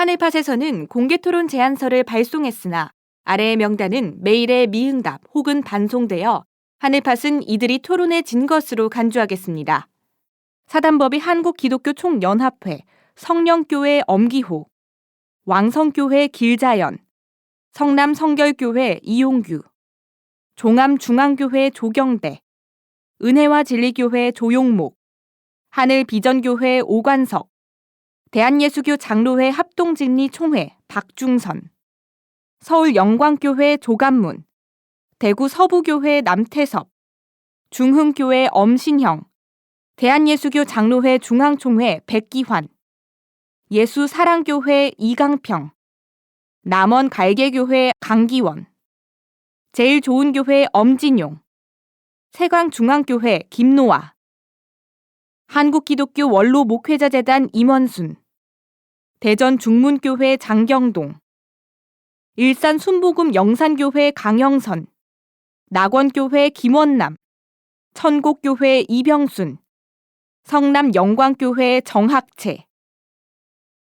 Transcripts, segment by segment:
하늘팟에서는 공개토론 제안서를 발송했으나 아래의 명단은 메일에 미응답 혹은 반송되어 하늘팟은 이들이 토론에 진 것으로 간주하겠습니다. 사단법인 한국기독교총연합회, 성령교회 엄기호, 왕성교회 길자연, 성남성결교회 이용규, 종암중앙교회 조경대, 은혜와 진리교회 조용목, 하늘비전교회 오관석, 대한예수교 장로회 합동진리 총회 박중선, 서울영광교회 조감문, 대구 서부교회 남태섭, 중흥교회 엄신형, 대한예수교 장로회 중앙총회 백기환, 예수사랑교회 이강평, 남원 갈개교회 강기원, 제일좋은교회 엄진용, 세광중앙교회 김노아, 한국기독교 원로 목회자재단 임원순, 대전 중문교회 장경동, 일산 순복음 영산교회 강영선, 낙원교회 김원남, 천곡교회 이병순, 성남 영광교회 정학채,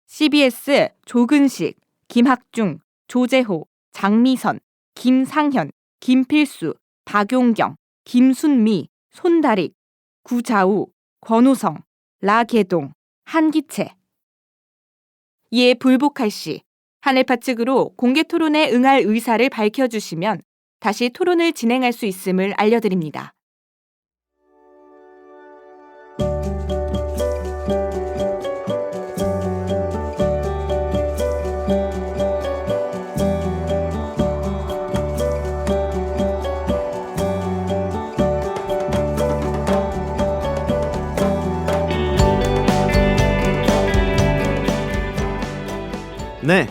CBS 조근식, 김학중, 조재호, 장미선, 김상현, 김필수, 박용경, 김순미, 손다릭, 구자우, 권우성, 라계동, 한기채. 이에 불복할 시 하늘팟 측으로 공개토론에 응할 의사를 밝혀주시면 다시 토론을 진행할 수 있음을 알려드립니다. 네,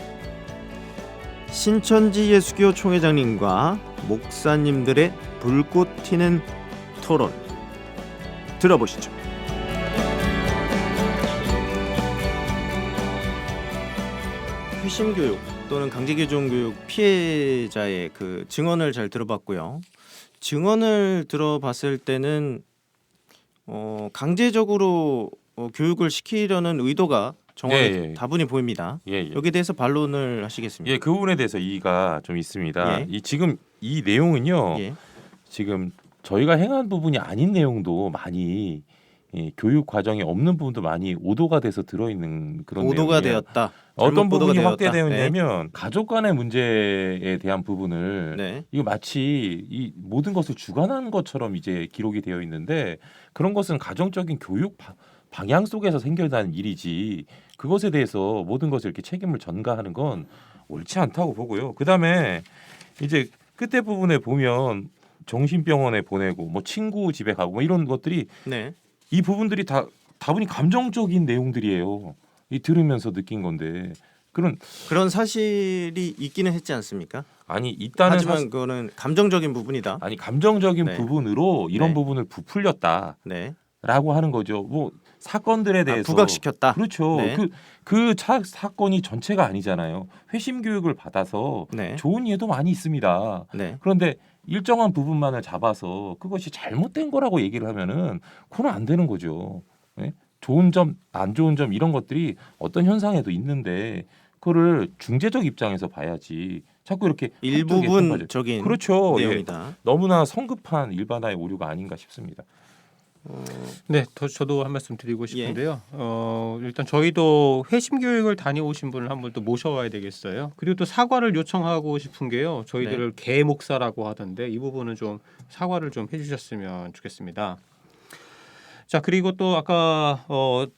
신천지 예수교 총회장님과 목사님들의 불꽃 튀는 토론 들어보시죠. 회심교육 또는 강제개종교육 피해자의 그 증언을 잘 들어봤고요. 증언을 들어봤을 때는 강제적으로 교육을 시키려는 의도가 정확히 다분히 보입니다. 여기에 대해서 반론을 하시겠습니까? 그 부분에 대해서 이의가 좀 있습니다. 지금 이 내용은요. 지금 저희가 행한 부분이 아닌 내용도 많이 교육 과정에 없는 부분도 많이 오도가 돼서 들어있는 그런 오도가 내용이에요. 되었다. 어떤 부분이 확대되었냐면 가족 간의 문제에 대한 부분을 이거 마치 이 모든 것을 주관하는 것처럼 이제 기록이 되어 있는데 그런 것은 가정적인 교육 방향 속에서 생겨난 일이지 그것에 대해서 모든 것을 이렇게 책임을 전가하는 건 옳지 않다고 보고요. 그다음에 이제 끝에 부분에 보면 정신병원에 보내고 뭐 친구 집에 가고 뭐 이런 것들이 이 부분들이 다 다분히 감정적인 내용들이에요. 이 들으면서 느낀 건데 그런 사실이 있기는 했지 않습니까? 아니 있다는 하지만 그거는 감정적인 부분이다. 아니 감정적인 부분으로 이런 부분을 부풀렸다. 라고 하는 거죠. 뭐 사건들에 대해서 부각시켰다. 그렇죠. 그 사건이 전체가 아니잖아요. 회심 교육을 받아서 좋은 예도 많이 있습니다. 그런데 일정한 부분만을 잡아서 그것이 잘못된 거라고 얘기를 하면은 그건 안 되는 거죠. 좋은 점, 안 좋은 점 이런 것들이 어떤 현상에도 있는데 그거를 중재적 입장에서 봐야지. 자꾸 이렇게 일부분적인 그렇죠. 내용이다. 너무나 성급한 일반화의 오류가 아닌가 싶습니다. 저도 한 말씀 드리고 싶은데요. 일단 저희도 회심 교육을 다녀오신 분을 한 번 또 모셔와야 되겠어요. 그리고 또 사과를 요청하고 싶은 게요. 저희들을 개 목사라고 하던데 이 부분은 좀 사과를 좀 해주셨으면 좋겠습니다. 자, 그리고 또 아까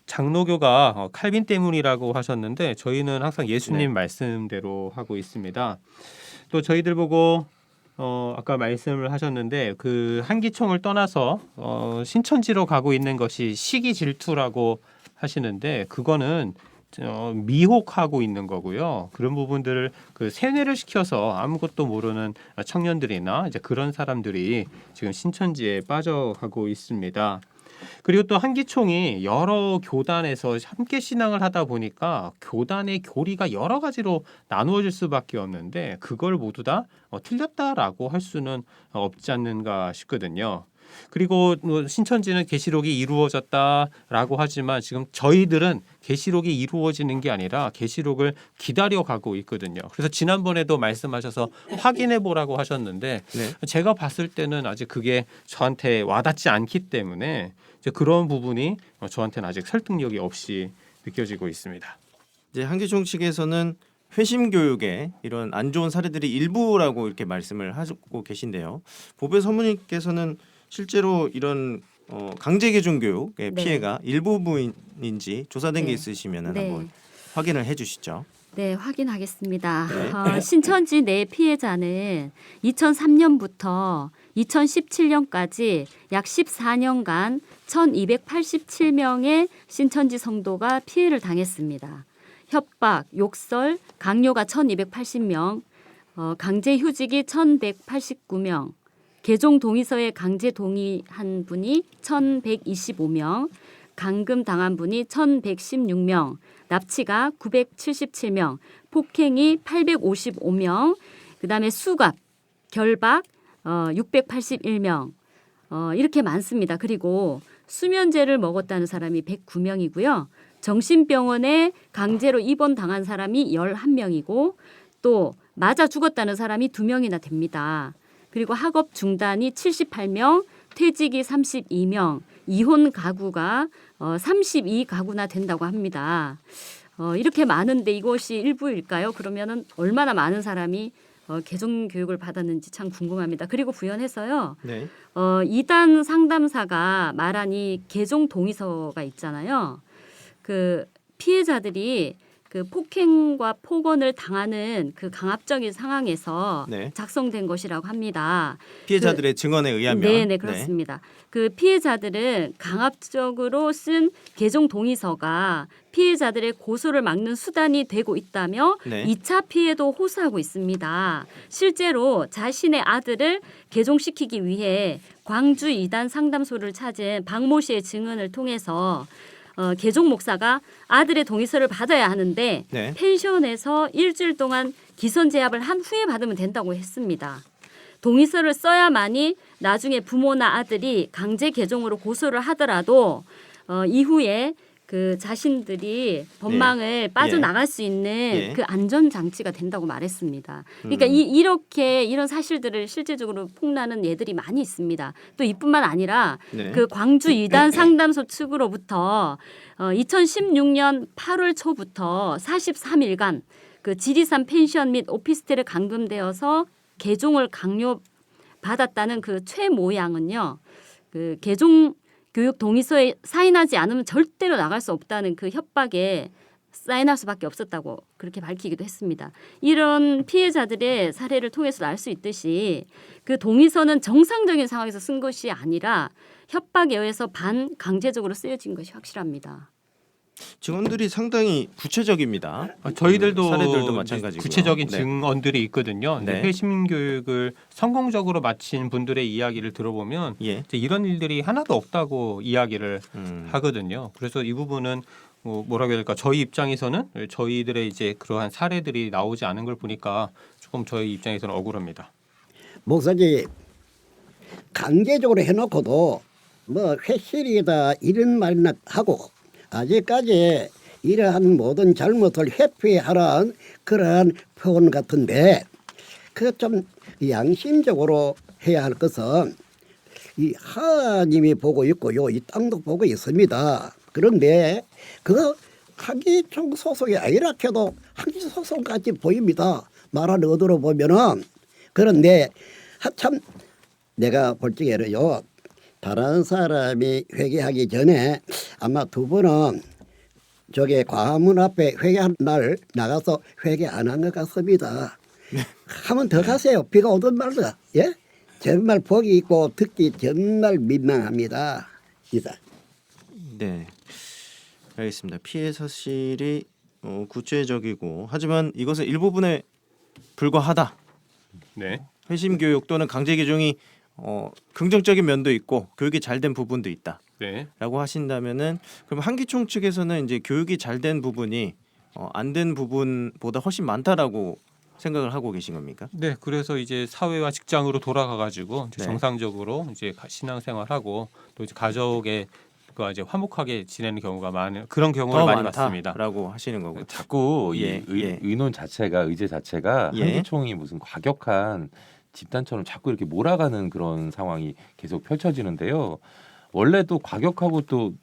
장로교가 칼빈 때문이라고 하셨는데 저희는 항상 예수님 말씀대로 하고 있습니다. 또 저희들 보고 아까 말씀을 하셨는데 그 한기총을 떠나서 신천지로 가고 있는 것이 시기 질투라고 하시는데 그거는 미혹하고 있는 거고요. 그런 부분들을 그 세뇌를 시켜서 아무것도 모르는 청년들이나 이제 그런 사람들이 지금 신천지에 빠져가고 있습니다. 그리고 또 한기총이 여러 교단에서 함께 신앙을 하다 보니까 교단의 교리가 여러 가지로 나누어질 수밖에 없는데 그걸 모두 다 틀렸다라고 할 수는 없지 않는가 싶거든요. 그리고 신천지는 계시록이 이루어졌다라고 하지만 지금 저희들은 계시록이 이루어지는 게 아니라 계시록을 기다려 가고 있거든요. 그래서 지난번에도 말씀하셔서 확인해 보라고 하셨는데 제가 봤을 때는 아직 그게 저한테 와닿지 않기 때문에 이제 그런 부분이 저한테는 아직 설득력이 없이 느껴지고 있습니다. 이제 한기총 측에서는 회심 교육의 이런 안 좋은 사례들이 일부라고 이렇게 말씀을 하고 계신데요. 보배 서무님께서는 실제로 이런 강제 개종 교육의 피해가 일부분인지 조사된 게 있으시면 한번 확인을 해주시죠. 네, 확인하겠습니다. 신천지 내 피해자는 2003년부터 2017년까지 약 14년간 1287명의 신천지 성도가 피해를 당했습니다. 협박, 욕설, 강요가 1280명, 강제휴직이 1189명, 개종 동의서에 강제 동의한 분이 1125명, 감금 당한 분이 1116명, 납치가 977명, 폭행이 855명, 그다음에 수갑, 결박 681명 이렇게 많습니다. 그리고 수면제를 먹었다는 사람이 109명이고요. 정신병원에 강제로 입원당한 사람이 11명이고 또 맞아 죽었다는 사람이 2명이나 됩니다. 그리고 학업 중단이 78명, 퇴직이 32명, 이혼 가구가 32가구나 된다고 합니다. 이렇게 많은데 이것이 일부일까요? 그러면은 얼마나 많은 사람이 개종 교육을 받았는지 참 궁금합니다. 그리고 부연해서요. 이단 상담사가 말한 이 개종 동의서가 있잖아요. 그 피해자들이 그 폭행과 폭언을 당하는 그 강압적인 상황에서 작성된 것이라고 합니다. 피해자들의 증언에 의하면. 네, 그렇습니다. 그 피해자들은 강압적으로 쓴 개종 동의서가 피해자들의 고소를 막는 수단이 되고 있다며 2차 피해도 호소하고 있습니다. 실제로 자신의 아들을 개종시키기 위해 광주 이단 상담소를 찾은 박모 씨의 증언을 통해서 개종 목사가 아들의 동의서를 받아야 하는데 펜션에서 일주일 동안 기선 제압을 한 후에 받으면 된다고 했습니다. 동의서를 써야만이 나중에 부모나 아들이 강제 개종으로 고소를 하더라도 이후에 그 자신들이 법망을 빠져나갈 수 있는 그 안전 장치가 된다고 말했습니다. 그러니까 이렇게 이런 사실들을 실제적으로 폭로하는 예들이 많이 있습니다. 또 이뿐만 아니라 그 광주 이단 상담소 측으로부터 2016년 8월 초부터 43일간 그 지리산 펜션 및 오피스텔에 감금되어서 개종을 강요받았다는 그 최 모양은요. 그 개종 교육 동의서에 사인하지 않으면 절대로 나갈 수 없다는 그 협박에 사인할 수밖에 없었다고 그렇게 밝히기도 했습니다. 이런 피해자들의 사례를 통해서 알 수 있듯이 그 동의서는 정상적인 상황에서 쓴 것이 아니라 협박에 의해서 반강제적으로 쓰여진 것이 확실합니다. 증언들이 상당히 구체적입니다. 저희들도 사례들도 마찬가지고요. 구체적인 증언들이 있거든요. 회심 교육을 성공적으로 마친 분들의 이야기를 들어보면 이제 이런 일들이 하나도 없다고 이야기를 하거든요. 그래서 이 부분은 뭐라고 해야 될까? 저희 입장에서는 저희들의 이제 그러한 사례들이 나오지 않은 걸 보니까 조금 저희 입장에서는 억울합니다. 목사님 강제적으로 해놓고도 뭐 회실이다 이런 말이나 하고 아직까지 이러한 모든 잘못을 회피하라는 그러한 표현 같은데 그 좀 양심적으로 해야 할 것은 이 하나님이 보고 있고요, 이 땅도 보고 있습니다. 그런데 그 한기총 소속이 아니라 해도 한기총 소속같이 보입니다. 말하는 의도로 보면은. 그런데 참 내가 볼 적에는요. 다른 사람이 회개하기 전에 아마 두 분은 저게 과문 앞에 회개한 날 나가서 회개 안 한 것 같습니다. 하면 더 가세요. 비가 오든 말든. 예? 정말 복이 있고 듣기 정말 민망합니다. 이상. 네, 알겠습니다. 피해 사실이 구체적이고 하지만 이것은 일부분에 불과하다. 회심 교육 또는 강제 개종이 긍정적인 면도 있고 교육이 잘 된 부분도 있다. 라고 하신다면은 그럼 한기총 측에서는 이제 교육이 잘 된 부분이 안 된 부분보다 훨씬 많다라고 생각을 하고 계신 겁니까? 네, 그래서 이제 사회와 직장으로 돌아가가지고 네. 정상적으로 이제 신앙생활하고 또 이제 가족의 그 이제 화목하게 지내는 경우가 많은 그런 경우를 많이 봤습니다. 라고 하시는 거고. 자꾸 예, 이 예. 의논 자체가 의제 자체가 예. 한기총이 무슨 과격한 집단처럼 자꾸 이렇게 몰아가는 그런 상황이 계속 펼쳐지는데요. 원래 또 과격하고 또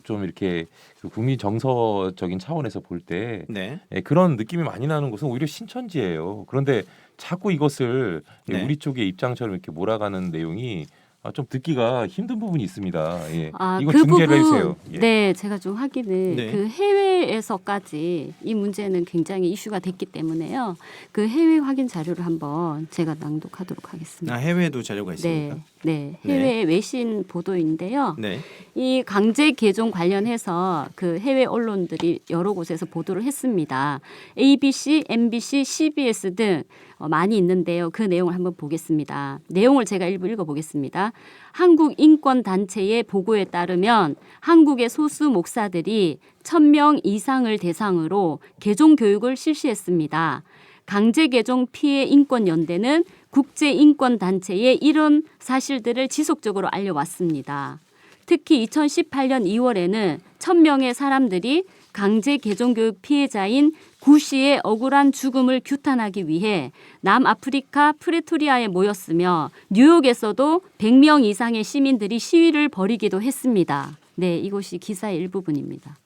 좀 이렇게 그 국민 정서적인 차원에서 볼 때 네. 그런 느낌이 많이 나는 곳은 오히려 신천지예요. 그런데 자꾸 이것을 네. 우리 쪽의 입장처럼 이렇게 몰아가는 내용이 좀 듣기가 힘든 부분이 있습니다. 예. 이거 그 중재를 부분, 해주세요. 예. 네, 제가 좀 확인을 네. 그 해외에서까지 이 문제는 굉장히 이슈가 됐기 때문에요. 그 해외 확인 자료를 한번 제가 낭독하도록 하겠습니다. 해외에도 자료가 있습니까? 네, 해외 외신 보도인데요. 네. 이 강제 개종 관련해서 그 해외 언론들이 여러 곳에서 보도를 했습니다. ABC, MBC, CBS 등 많이 있는데요. 그 내용을 한번 보겠습니다. 내용을 제가 일부 읽어보겠습니다. 한국인권단체의 보고에 따르면 한국의 소수 목사들이 1,000명 이상을 대상으로 개종 교육을 실시했습니다. 강제 개종 피해 인권연대는 국제인권단체에 이런 사실들을 지속적으로 알려왔습니다. 특히 2018년 2월에는 1,000명의 사람들이 강제 개종교육 피해자인 구씨의 억울한 죽음을 규탄하기 위해 남아프리카 프레토리아에 모였으며 뉴욕에서도 100명 이상의 시민들이 시위를 벌이기도 했습니다. 네, 이것이 기사의 일부분입니다.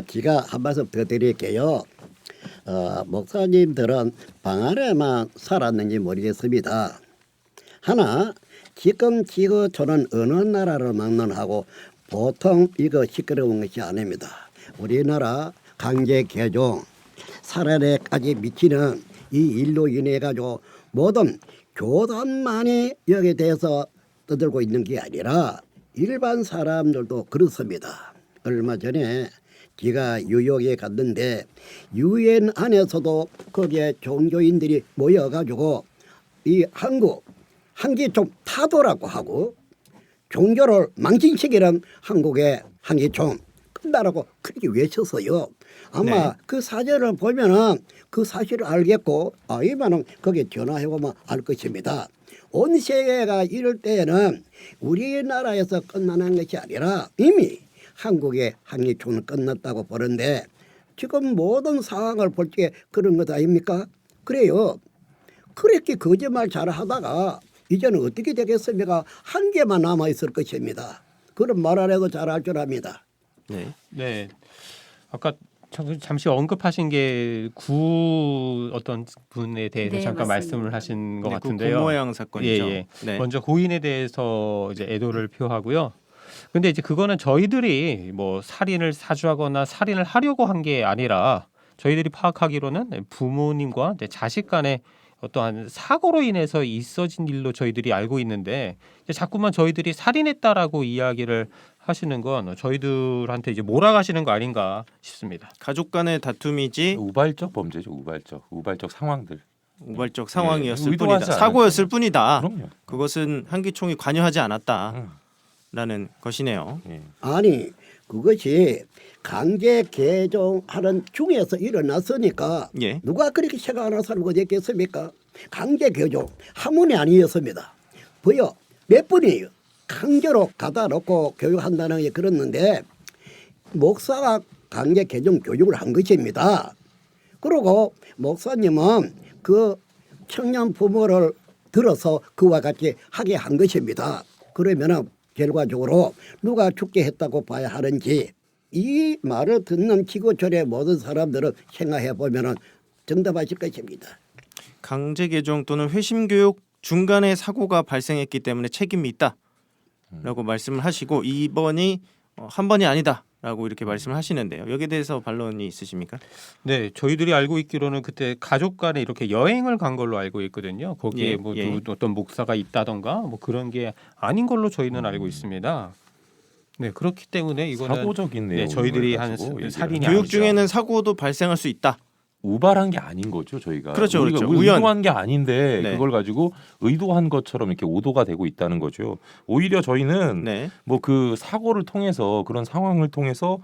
제가 한 말씀 더 드릴게요. 목사님들은 방 안에만 살았는지 모르겠습니다. 하나 지금 지구촌은 어느 나라를 막론하고 보통 이거 시끄러운 것이 아닙니다. 우리나라 강제 개종 살아내까지 미치는 이 일로 인해 가지고 모든 교단만이 여기에 대해서 떠들고 있는 게 아니라 일반 사람들도 그렇습니다. 얼마 전에 제가 뉴욕에 갔는데 유엔 안에서도 거기에 종교인들이 모여가지고 이 한기총 타도라고 하고 종교를 망신시키는 한국의 한기총 끝나라고 그렇게 외쳤어요. 아마 네. 그 사진을 보면은 그 사실을 알겠고 이만은 거기에 전화해보면 알 것입니다. 온 세계가 이럴 때에는 우리나라에서 끝나는 것이 아니라 이미 한국의 한기총은 끝났다고 보는데 지금 모든 상황을 볼 때 그런 것 아닙니까? 그래요. 그렇게 거짓말 잘 하다가 이제는 어떻게 되겠습니까? 한 개만 남아있을 것입니다. 그런 말 안 해도 잘 알 줄 압니다. 네. 네, 아까 잠시 언급하신 게 구 어떤 분에 대해서 네, 잠깐 맞습니다. 말씀을 하신 것 그 같은데요. 모양 사건이죠. 예. 네. 먼저 고인에 대해서 이제 애도를 표하고요. 근데 이제 그거는 저희들이 뭐 살인을 사주하거나 살인을 하려고 한 게 아니라 저희들이 파악하기로는 부모님과 이제 자식 간의 어떠한 사고로 인해서 있어진 일로 저희들이 알고 있는데 이제 자꾸만 저희들이 살인했다라고 이야기를 하시는 건 저희들한테 이제 몰아가시는 거 아닌가 싶습니다. 가족 간의 다툼이지 우발적 범죄죠. 우발적 상황들. 우발적 상황이었을 의도하지 뿐이다. 사고였을 않았잖아요. 뿐이다. 그럼요. 그것은 한기총이 관여하지 않았다라는 것이네요. 예. 아니 그것이 강제 개종하는 중에서 일어났으니까 예. 누가 그렇게 생각하는 사람이 어디 있겠습니까? 강제 개종 한 번이 아니었습니다. 보여 몇 번이에요. 강제로 가다 놓고 교육한다는 게 그랬는데 목사가 강제 개종 교육을 한 것입니다. 그리고 목사님은 그 청년 부모를 들어서 그와 같이 하게 한 것입니다. 그러면은 결과적으로 누가 죽게 했다고 봐야 하는지 이 말을 듣는 지구촌의 모든 사람들은 생각해 보면은 정답하실 것입니다. 강제 개종 또는 회심 교육 중간에 사고가 발생했기 때문에 책임이 있다라고 말씀을 하시고 이번이 한 번이 아니다라고 이렇게 말씀을 하시는데요. 여기에 대해서 반론이 있으십니까? 네, 저희들이 알고 있기로는 그때 가족 간에 이렇게 여행을 간 걸로 알고 있거든요. 거기에 예, 뭐 예. 어떤 목사가 있다던가 뭐 그런 게 아닌 걸로 저희는 알고 있습니다. 네, 그렇기 때문에 이거는 사고적인 내용. 네, 저희들이 한 살인이 교육 아니죠. 중에는 사고도 발생할 수 있다. 우발한 게 아닌 거죠, 저희가. 그렇죠, 우리가 그렇죠. 우연. 우연. 의도한 게 아닌데 네. 그걸 가지고 의도한 것처럼 이렇게 오도가 되고 있다는 거죠. 오히려 저희는 네. 뭐 그 사고를 통해서 그런 상황을 통해서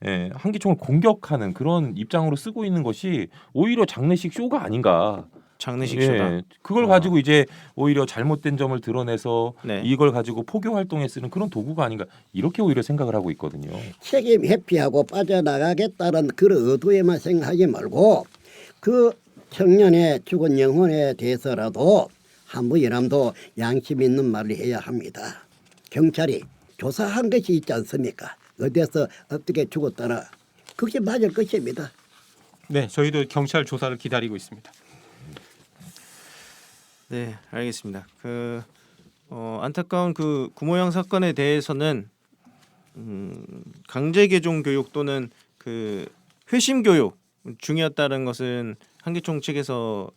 한기총을 공격하는 그런 입장으로 쓰고 있는 것이 오히려 장례식 쇼가 아닌가. 장례식 쇼다. 그걸 가지고 이제 오히려 잘못된 점을 드러내서 네. 이걸 가지고 포교 활동에 쓰는 그런 도구가 아닌가 이렇게 오히려 생각을 하고 있거든요. 책임 회피하고 빠져나가겠다는 그런 의도에만 생각하지 말고 그 청년의 죽은 영혼에 대해서라도 한 번이라도 양심 있는 말을 해야 합니다. 경찰이 조사한 것이 있지 않습니까? 어디서 어떻게 죽었다나 그게 맞을 것입니다. 네, 저희도 경찰 조사를 기다리고 있습니다. 네, 알겠습니다. 안타까운 그 구모양 사건에 대해서는 강제 개종 교육 또는 그 회심 교육 중이었다는 것은 한기총 측에서는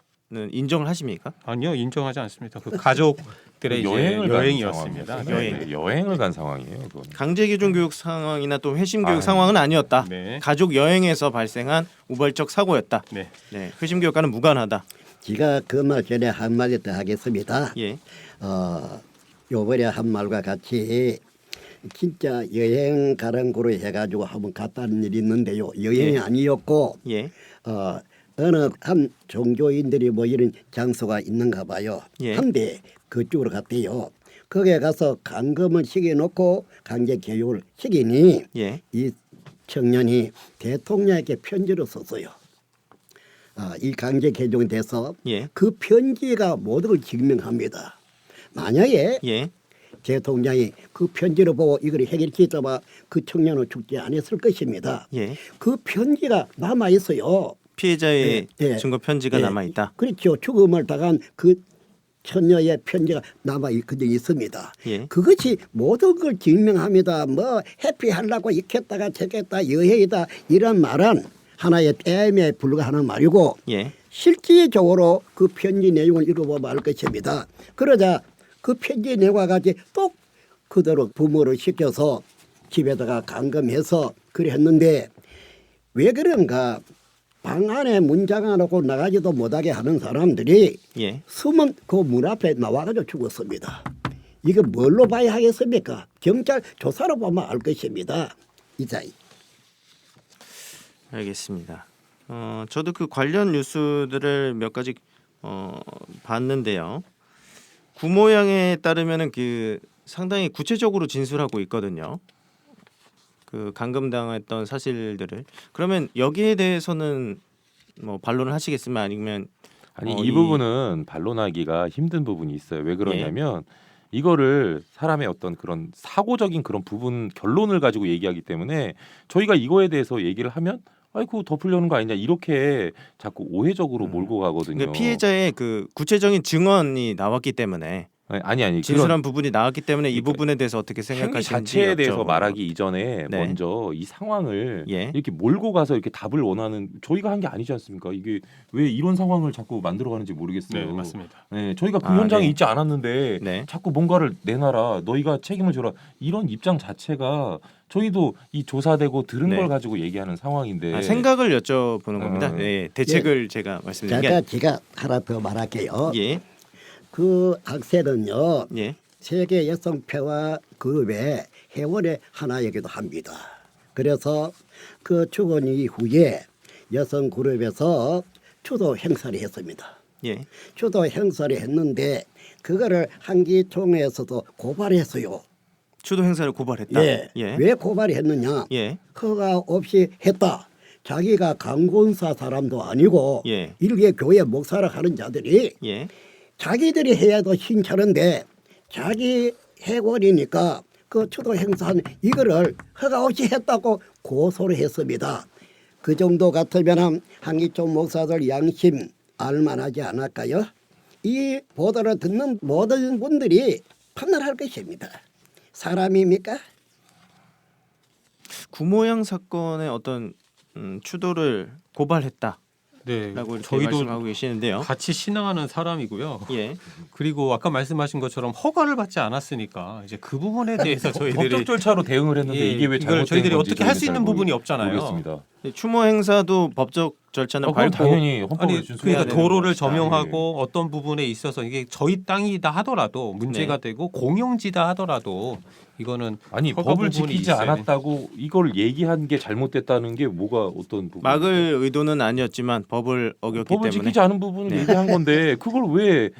인정을 하십니까? 아니요, 인정하지 않습니다. 그 가족들의 여행이었습니다. 여행을 간 상황이에요. 그건. 강제 개종 교육 상황이나 또 회심 교육 상황은 아니었다. 네. 가족 여행에서 발생한 우발적 사고였다. 네. 네, 회심 교육과는 무관하다. 제가 그 말 전에 한 마디 더 하겠습니다. 예, 요번에 한 말과 같이 진짜 여행 가는 거로 해가지고 한번 갔다는 일이 있는데요. 여행이 예. 아니었고 예, 어느 한 종교인들이 모이는 장소가 있는가 봐요. 예. 한데 그쪽으로 갔대요. 거기에 가서 감금을 시켜놓고 강제 교육을 시키니 예, 이 청년이 대통령에게 편지를 썼어요. 이 강제 개종이 돼서 예, 그 편지가 모든 걸 증명합니다. 만약에 예, 대통령이 그 편지를 보고 이걸 해결시켰다면 그 청년은 죽지 않았을 것입니다. 예. 그 편지가 남아 있어요. 피해자의 예, 예. 증거 편지가 예, 남아 있다. 그렇죠. 죽음을 당한 그 처녀의 편지가 남아 있습니다. 예, 그것이 모든 걸 증명합니다. 뭐 해피하려고 익혔다가 저겼다 여행이다 이런 말은 하나의 게임에 불과하는 말이고 예, 실질적으로 그 편지 내용을 읽어보면 알 것입니다. 그러자 그 편지 내용과 같이 또 그대로 부모를 시켜서 집에다가 감금해서 그래 했는데 왜 그런가 방 안에 문 잠가놓고 나가지도 못하게 하는 사람들이 예. 숨은 그 문 앞에 나와가지고 죽었습니다. 이거 뭘로 봐야 하겠습니까? 경찰 조사로 보면 알 것입니다. 이사이. 알겠습니다. 저도 그 관련 뉴스들을 몇 가지 봤는데요. 구모양에 따르면은 그 상당히 구체적으로 진술하고 있거든요. 그 감금당했던 사실들을. 그러면 여기에 대해서는 뭐 반론을 하시겠으면 아니면 이 부분은 반론하기가 힘든 부분이 있어요. 왜 그러냐면 이거를 사람의 어떤 그런 사고적인 그런 부분 결론을 가지고 얘기하기 때문에 저희가 이거에 대해서 얘기를 하면 아이고 덮으려는 거 아니냐 이렇게 자꾸 오해적으로 몰고 가거든요. 그러니까 피해자의 그 구체적인 증언이 나왔기 때문에 아니 진술한 부분이 나왔기 때문에 이 부분에 대해서 어떻게 행위 생각하시는지 자체에 대해서 여쭤보는 말하기 이전에 네. 먼저 이 상황을 예. 이렇게 몰고 가서 이렇게 답을 원하는 저희가 한 게 아니지 않습니까? 이게 왜 이런 상황을 자꾸 만들어가는지 모르겠어요. 네, 맞습니다. 네, 저희가 그 현장에 네. 있지 않았는데 네. 자꾸 뭔가를 내놔라, 너희가 책임을 져라 이런 입장 자체가 저희도 이 조사되고 들은 네. 걸 가지고 얘기하는 상황인데 생각을 여쭤보는 겁니다. 네, 대책을 제가 말씀드린 게 제가 하나 더 말할게요. 예, 그 학생은요. 예, 세계 여성평화 그룹의 회원의 하나이기도 합니다. 그래서 그 죽은 이후에 여성 그룹에서 추도 행사를 했습니다. 예, 추도 행사를 했는데 그거를 한기총에서도 고발했어요. 추도 행사를 고발했다. 예. 예, 왜 고발했느냐? 예, 허가 없이 했다. 자기가 강군사 사람도 아니고 예. 일개 교회 목사를 하는 자들이 예, 자기들이 해야도 신차는데 자기 해골이니까 그 추도 행사한 이거를 허가 없이 했다고 고소를 했습니다. 그 정도 같으면 한기총 목사들 양심 알만하지 않을까요? 이 보도를 듣는 모든 분들이 판단할 것입니다. 사람입니까? 구모양 사건의 어떤 추도를 고발했다. 네, 라고 이렇게 저희도 말씀하고 계시는데요. 같이 신앙하는 사람이고요. 예, 그리고 아까 말씀하신 것처럼 허가를 받지 않았으니까 이제 그 부분에 대해서 저희들이 법적 절차로 대응을 했는데 예, 이게 왜 이걸 잘못된 저희들이 건지 어떻게 할 수 저희는 있는 잘 부분이 없잖아요. 모르겠습니다. 추모 행사도 법적 절차는 그건 밟고 당연히 헌법에 아니 준수해야 그러니까 되는 도로를 것이다. 점용하고 어떤 부분에 있어서 이게 저희 땅이다 하더라도 문제가 되고 공용지다 하더라도 이거는 아니 허가 법을 부분이 지키지 있어야 돼. 않았다고 이걸 얘기한 게 잘못됐다는 게 뭐가 어떤 부분? 막을 의도는 아니었지만 법을 어겼기 법을 때문에 지키지 않은 부분을 네. 얘기한 건데 그걸 왜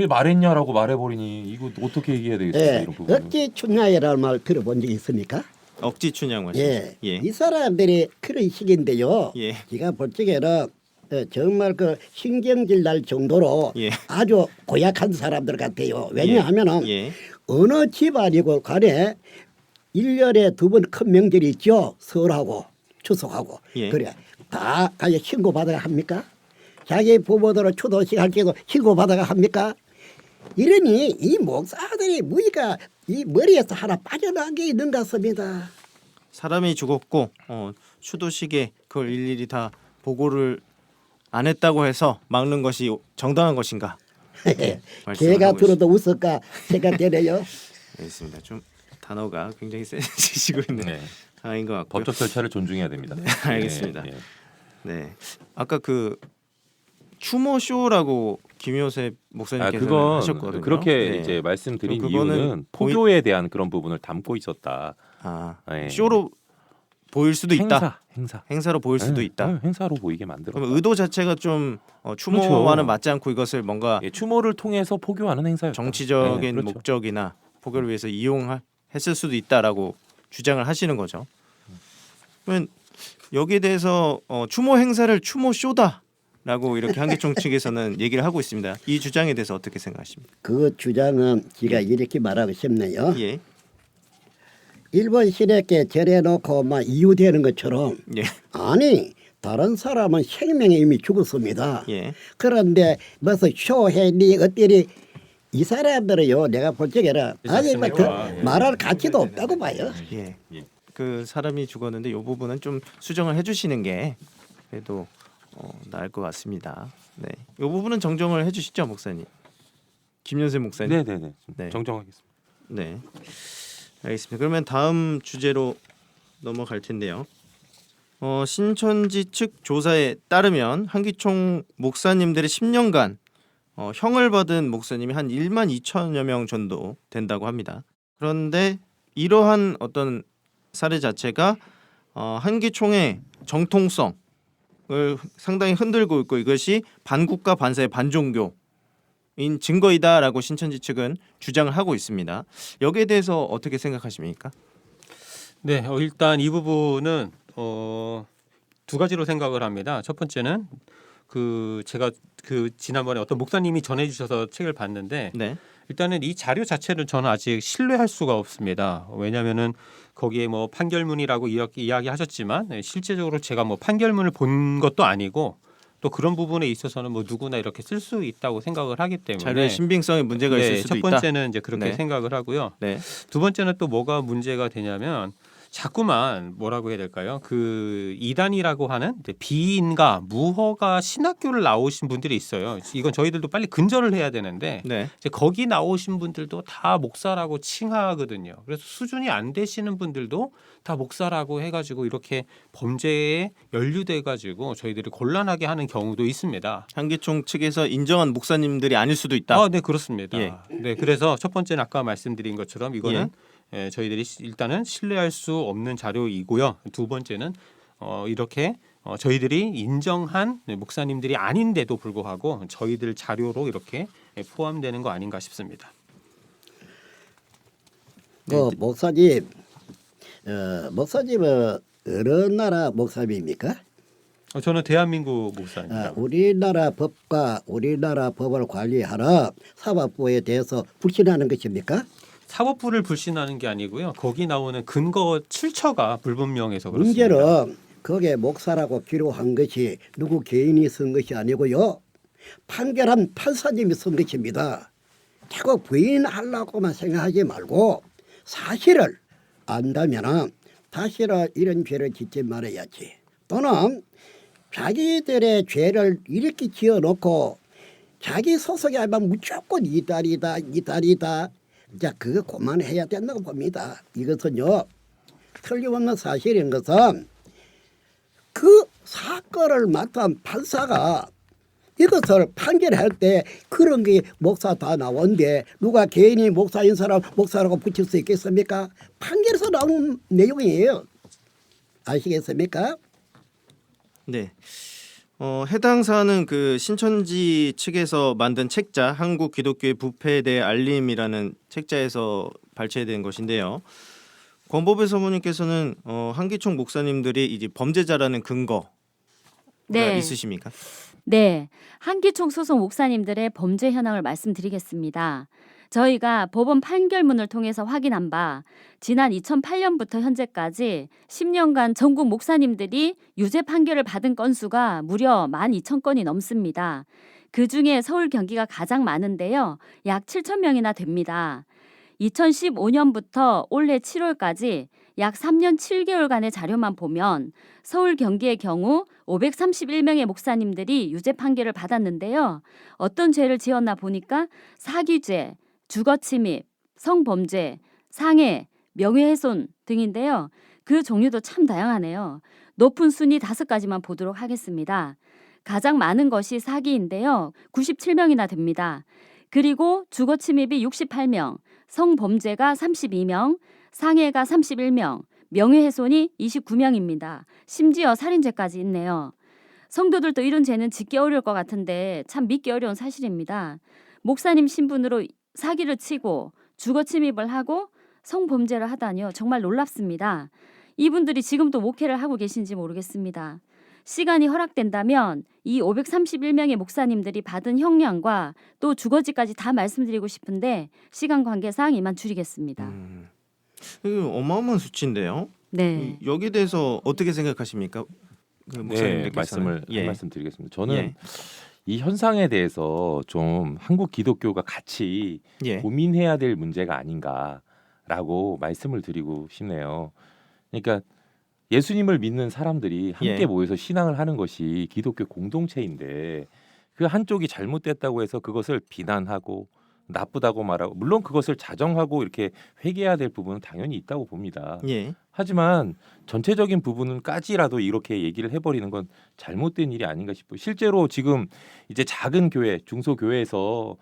말했냐라고 말해버리니 이거 어떻게 얘기해야 되겠습니까? 예, 이런 부분. 억지 춘향이라는 말 들어본 적 있습니까? 억지 춘향 말씀. 예. 예. 이 사람들이 그런 식인데요. 예. 제가 볼 적에는 정말 그 신경질 날 정도로 예. 아주 고약한 사람들 같아요. 왜냐하면은 예. 어느 집안이고 간에 1년에 2번 큰 명절이 있죠. 설하고 추석하고. 예. 그래. 다 가서 신고 받아야 합니까? 자기 부모들은 추도식 할 때도 신고 받아야 합니까? 이러니 이 목사들이 무의가 이 머리에서 하나 빠져나간 게 있는 것 같습니다. 사람이 죽었고 추도식에 그걸 일일이 다 보고를 안 했다고 해서 막는 것이 정당한 것인가? 말씀을 걔가 하고 들어도 웃을까 생각되네요. 알겠습니다. 좀 단어가 굉장히 세지시고 있는 네. 상황인 것 같고요. 법적 절차를 존중해야 됩니다. 알겠습니다. 예, 예. 네, 아까 그 추모 쇼라고 김효셉 목사님께서 그건 하셨거든요. 그렇게 네. 이제 말씀드린 그럼 그거는 이유는 포교에 대한 그런 부분을 담고 있었다. 네. 예. 쇼로 보일 수도 있다. 행사로 보일 수도 있다. 행사로 보이게 만들어. 그럼 의도 자체가 좀 추모와는 그렇죠. 맞지 않고 이것을 뭔가 추모를 통해서 포교하는 행사였다. 정치적인 그렇죠. 목적이나 포교를 위해서 이용했을 수도 있다라고 주장을 하시는 거죠. 그러면 여기에 대해서 추모 행사를 추모 쇼다라고 이렇게 한기총 측에서는 얘기를 하고 있습니다. 이 주장에 대해서 어떻게 생각하십니까? 그 주장은 제가 이렇게 말하고 싶네요. 예, 일본 신에게 절해놓고 막 이유되는 것처럼 예, 아니 다른 사람은 생명이 이미 죽었습니다. 예, 그런데 무슨 쇼했니 어때니 이 사람들은요 내가 볼 적에는 아니 뭐 말할 가치도 없다고 봐요. 예. 그 사람이 죽었는데 이 부분은 좀 수정을 해주시는 게 그래도 나을 것 같습니다. 네, 이 부분은 정정을 해주시죠, 목사님. 김연세 목사님. 네네네. 네. 정정하겠습니다. 네, 알겠습니다. 그러면 다음 주제로 넘어갈 텐데요. 신천지 측 조사에 따르면 한기총 목사님들의 10년간 형을 받은 목사님이 한 1만 2천여 명 정도 된다고 합니다. 그런데 이러한 어떤 사례 자체가 한기총의 정통성을 상당히 흔들고 있고 이것이 반국가 반사의 반종교인 증거이다라고 신천지 측은 주장을 하고 있습니다. 여기에 대해서 어떻게 생각하십니까? 네, 일단 이 부분은 두 가지로 생각을 합니다. 첫 번째는 제가 지난번에 어떤 목사님이 전해주셔서 책을 봤는데 네. 일단은 이 자료 자체를 저는 아직 신뢰할 수가 없습니다. 왜냐하면은 거기에 뭐 판결문이라고 이야기하셨지만 실제적으로 제가 뭐 판결문을 본 것도 아니고 또 그런 부분에 있어서는 뭐 누구나 이렇게 쓸 수 있다고 생각을 하기 때문에 자료의 신빙성에 문제가 있을 수도 첫 있다. 번째는 이제 그렇게 네. 생각을 하고요. 네. 두 번째는 또 뭐가 문제가 되냐면 자꾸만 뭐라고 해야 될까요? 그 이단이라고 하는 비인가 무허가 신학교를 나오신 분들이 있어요. 이건 저희들도 빨리 근절을 해야 되는데 네. 이제 거기 나오신 분들도 다 목사라고 칭하거든요. 그래서 수준이 안 되시는 분들도 다 목사라고 해가지고 이렇게 범죄에 연루돼가지고 저희들이 곤란하게 하는 경우도 있습니다. 한기총 측에서 인정한 목사님들이 아닐 수도 있다. 네, 그렇습니다. 예. 네, 그래서 첫 번째는 아까 말씀드린 것처럼 이거는 저희들이 일단은 신뢰할 수 없는 자료이고요. 두 번째는 이렇게 저희들이 인정한 목사님들이 아닌데도 불구하고 저희들 자료로 이렇게 포함되는 거 아닌가 싶습니다. 목사님, 목사님은 어느 나라 목사님입니까? 저는 대한민국 목사입니다. 우리나라 법과 우리나라 법을 관리하는 사법부에 대해서 불신하는 것입니까? 사법부를 불신하는 게 아니고요. 거기 나오는 근거 출처가 불분명해서 그렇습니다. 문제는 거기에 목사라고 기록한 것이 누구 개인이 쓴 것이 아니고요. 판결한 판사님이 쓴 것입니다. 자꾸 부인하려고만 생각하지 말고 사실을 안다면 다시는 이런 죄를 짓지 말아야지. 또는 자기들의 죄를 이렇게 지어놓고 자기 소속이 아니면 무조건 이달이다. 자, 그거 그만해야 된다고 봅니다. 이것은요, 틀림없는 사실인 것은 그 사건을 맡은 판사가 이것을 판결할 때 그런 게 목사 다 나오는데 누가 개인이 목사인 사람 목사라고 붙일 수 있겠습니까? 판결에서 나온 내용이에요. 아시겠습니까? 네. 해당 사안은 그 신천지 측에서 만든 책자 한국 기독교의 부패에 대해 알림이라는 책자에서 발췌된 것인데요. 권보배 사모님께서는 한기총 목사님들이 이제 범죄자라는 근거가 있으십니까? 네, 한기총 소속 목사님들의 범죄 현황을 말씀드리겠습니다. 저희가 법원 판결문을 통해서 확인한 바 지난 2008년부터 현재까지 10년간 전국 목사님들이 유죄 판결을 받은 건수가 무려 12,000건이 넘습니다. 그중에 서울 경기가 가장 많은데요. 약 7,000명이나 됩니다. 2015년부터 올해 7월까지 약 3년 7개월간의 자료만 보면 서울 경기의 경우 531명의 목사님들이 유죄 판결을 받았는데요. 어떤 죄를 지었나 보니까 사기죄, 주거침입, 성범죄, 상해, 명예훼손 등인데요. 그 종류도 참 다양하네요. 높은 순위 5가지만 보도록 하겠습니다. 가장 많은 것이 사기인데요. 97명이나 됩니다. 그리고 주거침입이 68명, 성범죄가 32명, 상해가 31명, 명예훼손이 29명입니다. 심지어 살인죄까지 있네요. 성도들도 이런 죄는 짓기 어려울 것 같은데 참 믿기 어려운 사실입니다. 목사님 신분으로 사기를 치고 주거침입을 하고 성범죄를 하다니요. 정말 놀랍습니다. 이분들이 지금도 목회를 하고 계신지 모르겠습니다. 시간이 허락된다면 이 531명의 목사님들이 받은 형량과 또 주거지까지 다 말씀드리고 싶은데 시간 관계상 이만 줄이겠습니다. 이거 어마어마한 수치인데요. 네. 여기에 대해서 어떻게 생각하십니까? 그 목사님들께서는. 한 말씀 드리겠습니다. 저는 이 현상에 대해서 좀 한국 기독교가 같이 고민해야 될 문제가 아닌가라고 말씀을 드리고 싶네요. 그러니까 예수님을 믿는 사람들이 함께 모여서 신앙을 하는 것이 기독교 공동체인데 그 한쪽이 잘못됐다고 해서 그것을 비난하고 나쁘다고 말하고 물론 그것을 자정하고 이렇게 회개해야 될 부분은 당연히 있다고 봅니다. 하지만 전체적인 부분은까지라도 이렇게 얘기를 해버리는 건 잘못된 일이 아닌가 싶어요. 실제로 지금 이제 작은 교회, 중소교회에서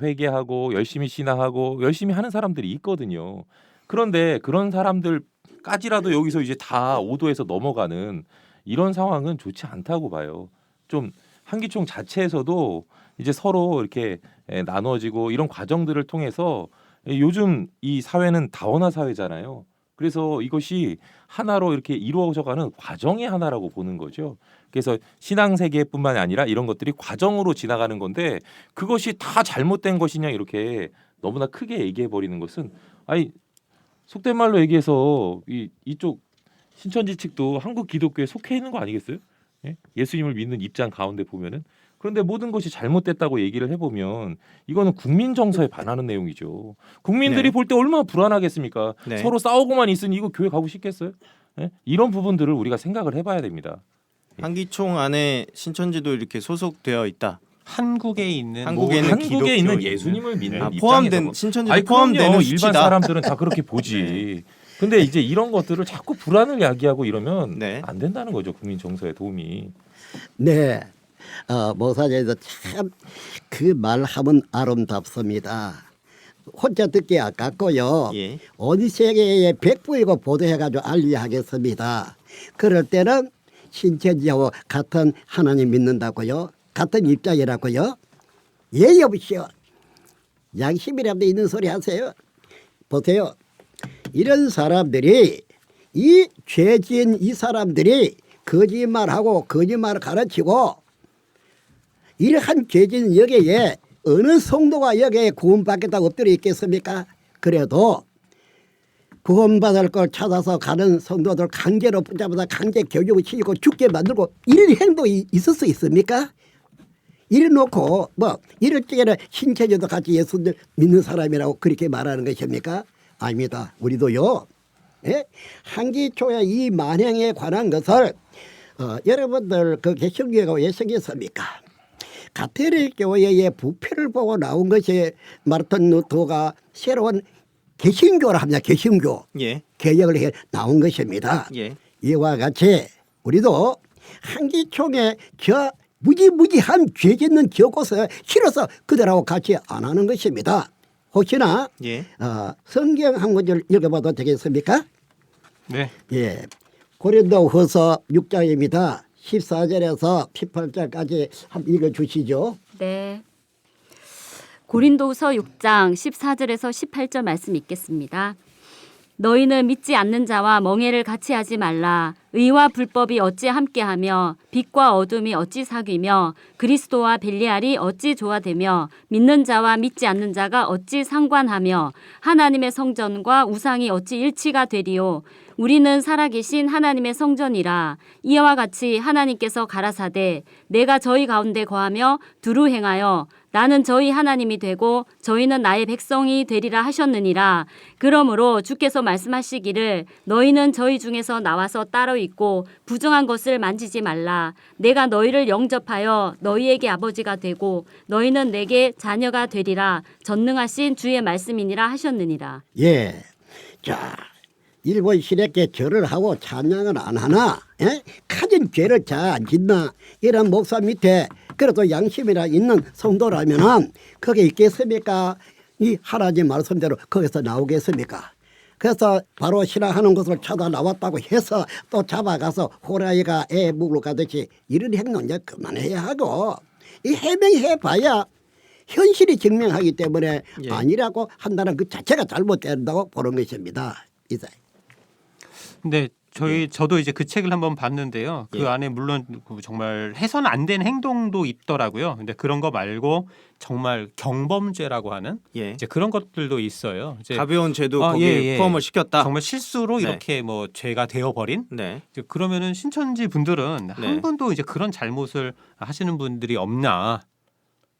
회개하고 열심히 신앙하고 열심히 하는 사람들이 있거든요. 그런데 그런 사람들까지라도 여기서 이제 다 오도에서 넘어가는 이런 상황은 좋지 않다고 봐요. 좀 한기총 자체에서도 이제 서로 이렇게 나눠지고 이런 과정들을 통해서 요즘 이 사회는 다원화 사회잖아요. 그래서 이것이 하나로 이렇게 이루어져가는 과정의 하나라고 보는 거죠. 그래서 신앙 세계뿐만 아니라 이런 것들이 과정으로 지나가는 건데 그것이 다 잘못된 것이냐 이렇게 너무나 크게 얘기해 버리는 것은 아니 속된 말로 얘기해서 이쪽 신천지 측도 한국 기독교에 속해 있는 거 아니겠어요? 예수님을 믿는 입장 가운데 보면은 그런데 모든 것이 잘못됐다고 얘기를 해보면 이거는 국민 정서에 반하는 내용이죠. 국민들이 볼 때 얼마나 불안하겠습니까? 서로 싸우고만 있으니 이거 교회 가고 싶겠어요? 이런 부분들을 우리가 생각을 해봐야 됩니다. 한기총 안에 신천지도 이렇게 소속되어 있다. 한국에 있는 예수님을 믿는 포함된 신천지도 포함되는 일반 사람들은 다 그렇게 보지. 근데 이제 이런 것들을 자꾸 불안을 야기하고 이러면 안 된다는 거죠. 국민 정서에 도움이. 네. 목사님도 참 그 말하면 아름답습니다. 혼자 듣기 아깝고요. 온 세계에 백부이고 보도해가지고 알리하겠습니다. 그럴 때는 신천지하고 같은 하나님 믿는다고요. 같은 입장이라고요. 예의 없이요. 양심이라도 있는 소리 하세요. 보세요. 이런 사람들이 이 죄진 이 사람들이 거짓말하고 거짓말을 가르치고 이러한 죄진 여기에 어느 성도가 여기에 구원받겠다고 엎드려 있겠습니까? 그래도 구원받을 걸 찾아서 가는 성도들 강제로 붙잡아서 강제 교육을 시키고 죽게 만들고 이런 행동이 있을 수 있습니까? 이래 놓고 이럴 적에는 신천지도 같이 예수를 믿는 사람이라고 그렇게 말하는 것입니까? 아닙니다. 우리도요. 한기총의 이 만행에 관한 것을 여러분들 그 개신교회가 왜 생겼습니까? 가톨릭 교회의 부패를 보고 나온 것이 마르틴 루터가 새로운 개신교를 합니다. 개신교 개혁을 해 나온 것입니다. 이와 같이 우리도 한기총에 저 무지무지한 죄 짓는 저곳에 실어서 그들하고 같이 안 하는 것입니다. 혹시나 예. 성경 한 구절 읽어봐도 되겠습니까? 네. 예. 고린도후서 6장입니다. 14절에서 18절까지 한번 읽어주시죠. 네. 고린도후서 6장 14절에서 18절 말씀 읽겠습니다. 너희는 믿지 않는 자와 멍에를 같이 하지 말라. 의와 불법이 어찌 함께하며 빛과 어둠이 어찌 사귀며 그리스도와 벨리알이 어찌 조화되며 믿는 자와 믿지 않는 자가 어찌 상관하며 하나님의 성전과 우상이 어찌 일치가 되리요. 우리는 살아계신 하나님의 성전이라. 이와 같이 하나님께서 가라사대 내가 저희 가운데 거하며 두루 행하여 나는 저희 하나님이 되고 저희는 나의 백성이 되리라 하셨느니라. 그러므로 주께서 말씀하시기를 너희는 저희 중에서 나와서 따로 있고 부정한 것을 만지지 말라. 내가 너희를 영접하여 너희에게 아버지가 되고 너희는 내게 자녀가 되리라. 전능하신 주의 말씀이니라 하셨느니라. 예. 자, 일본 시댁께 절을 하고 찬양을 안 하나? 예? 가진 죄를 잘 안 짓나? 이런 목사 밑에 그래도 양심이라 있는 성도라면은 거기 있겠습니까? 이 하나님 말씀대로 거기서 나오겠습니까? 그래서 바로 신앙하는 것을 찾아 나왔다고 해서 또 잡아가서 호랑이가 애 물고 가듯이 이런 행동 이제 그만해야 하고 이 해명해봐야 현실이 증명하기 때문에 예. 아니라고 한다는 그 자체가 잘못된다고 보는 것입니다. 이제. 근데 저도 이제 그 책을 한번 봤는데요. 그 예. 안에 물론 정말 해서는 안 되는 행동도 있더라고요. 근데 그런 거 말고 정말 경범죄라고 하는 예. 이제 그런 것들도 있어요. 이제 가벼운 죄도 거기에 포함을 시켰다. 정말 실수로 네. 이렇게 뭐 죄가 되어버린. 네. 이제 그러면은 신천지 분들은 네. 한 번도 이제 그런 잘못을 하시는 분들이 없나.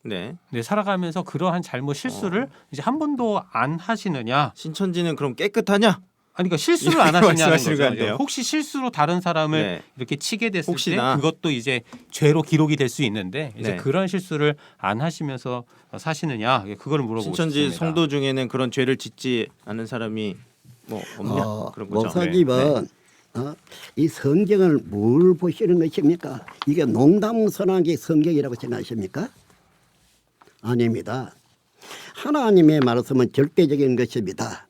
네. 네, 살아가면서 그러한 잘못 실수를 이제 한 번도 안 하시느냐? 신천지는 그럼 깨끗하냐? 아니 그러니까 실수를 안 이렇게 하시냐는 말씀하시는 것 거죠. 같네요. 혹시 실수로 다른 사람을 네. 이렇게 치게 됐을 혹시나. 때 그것도 이제 죄로 기록이 될 수 있는데 이제 네. 그런 실수를 안 하시면서 사시느냐? 그걸 물어보고 신천지 싶습니다. 성도 중에는 그런 죄를 짓지 않은 사람이 뭐 없냐? 그런 거죠. 목사님은 이 성경을 뭘 보시는 것입니까? 이게 농담선하게 성경이라고 생각하십니까? 아닙니다. 하나님의 말씀은 절대적인 것입니다.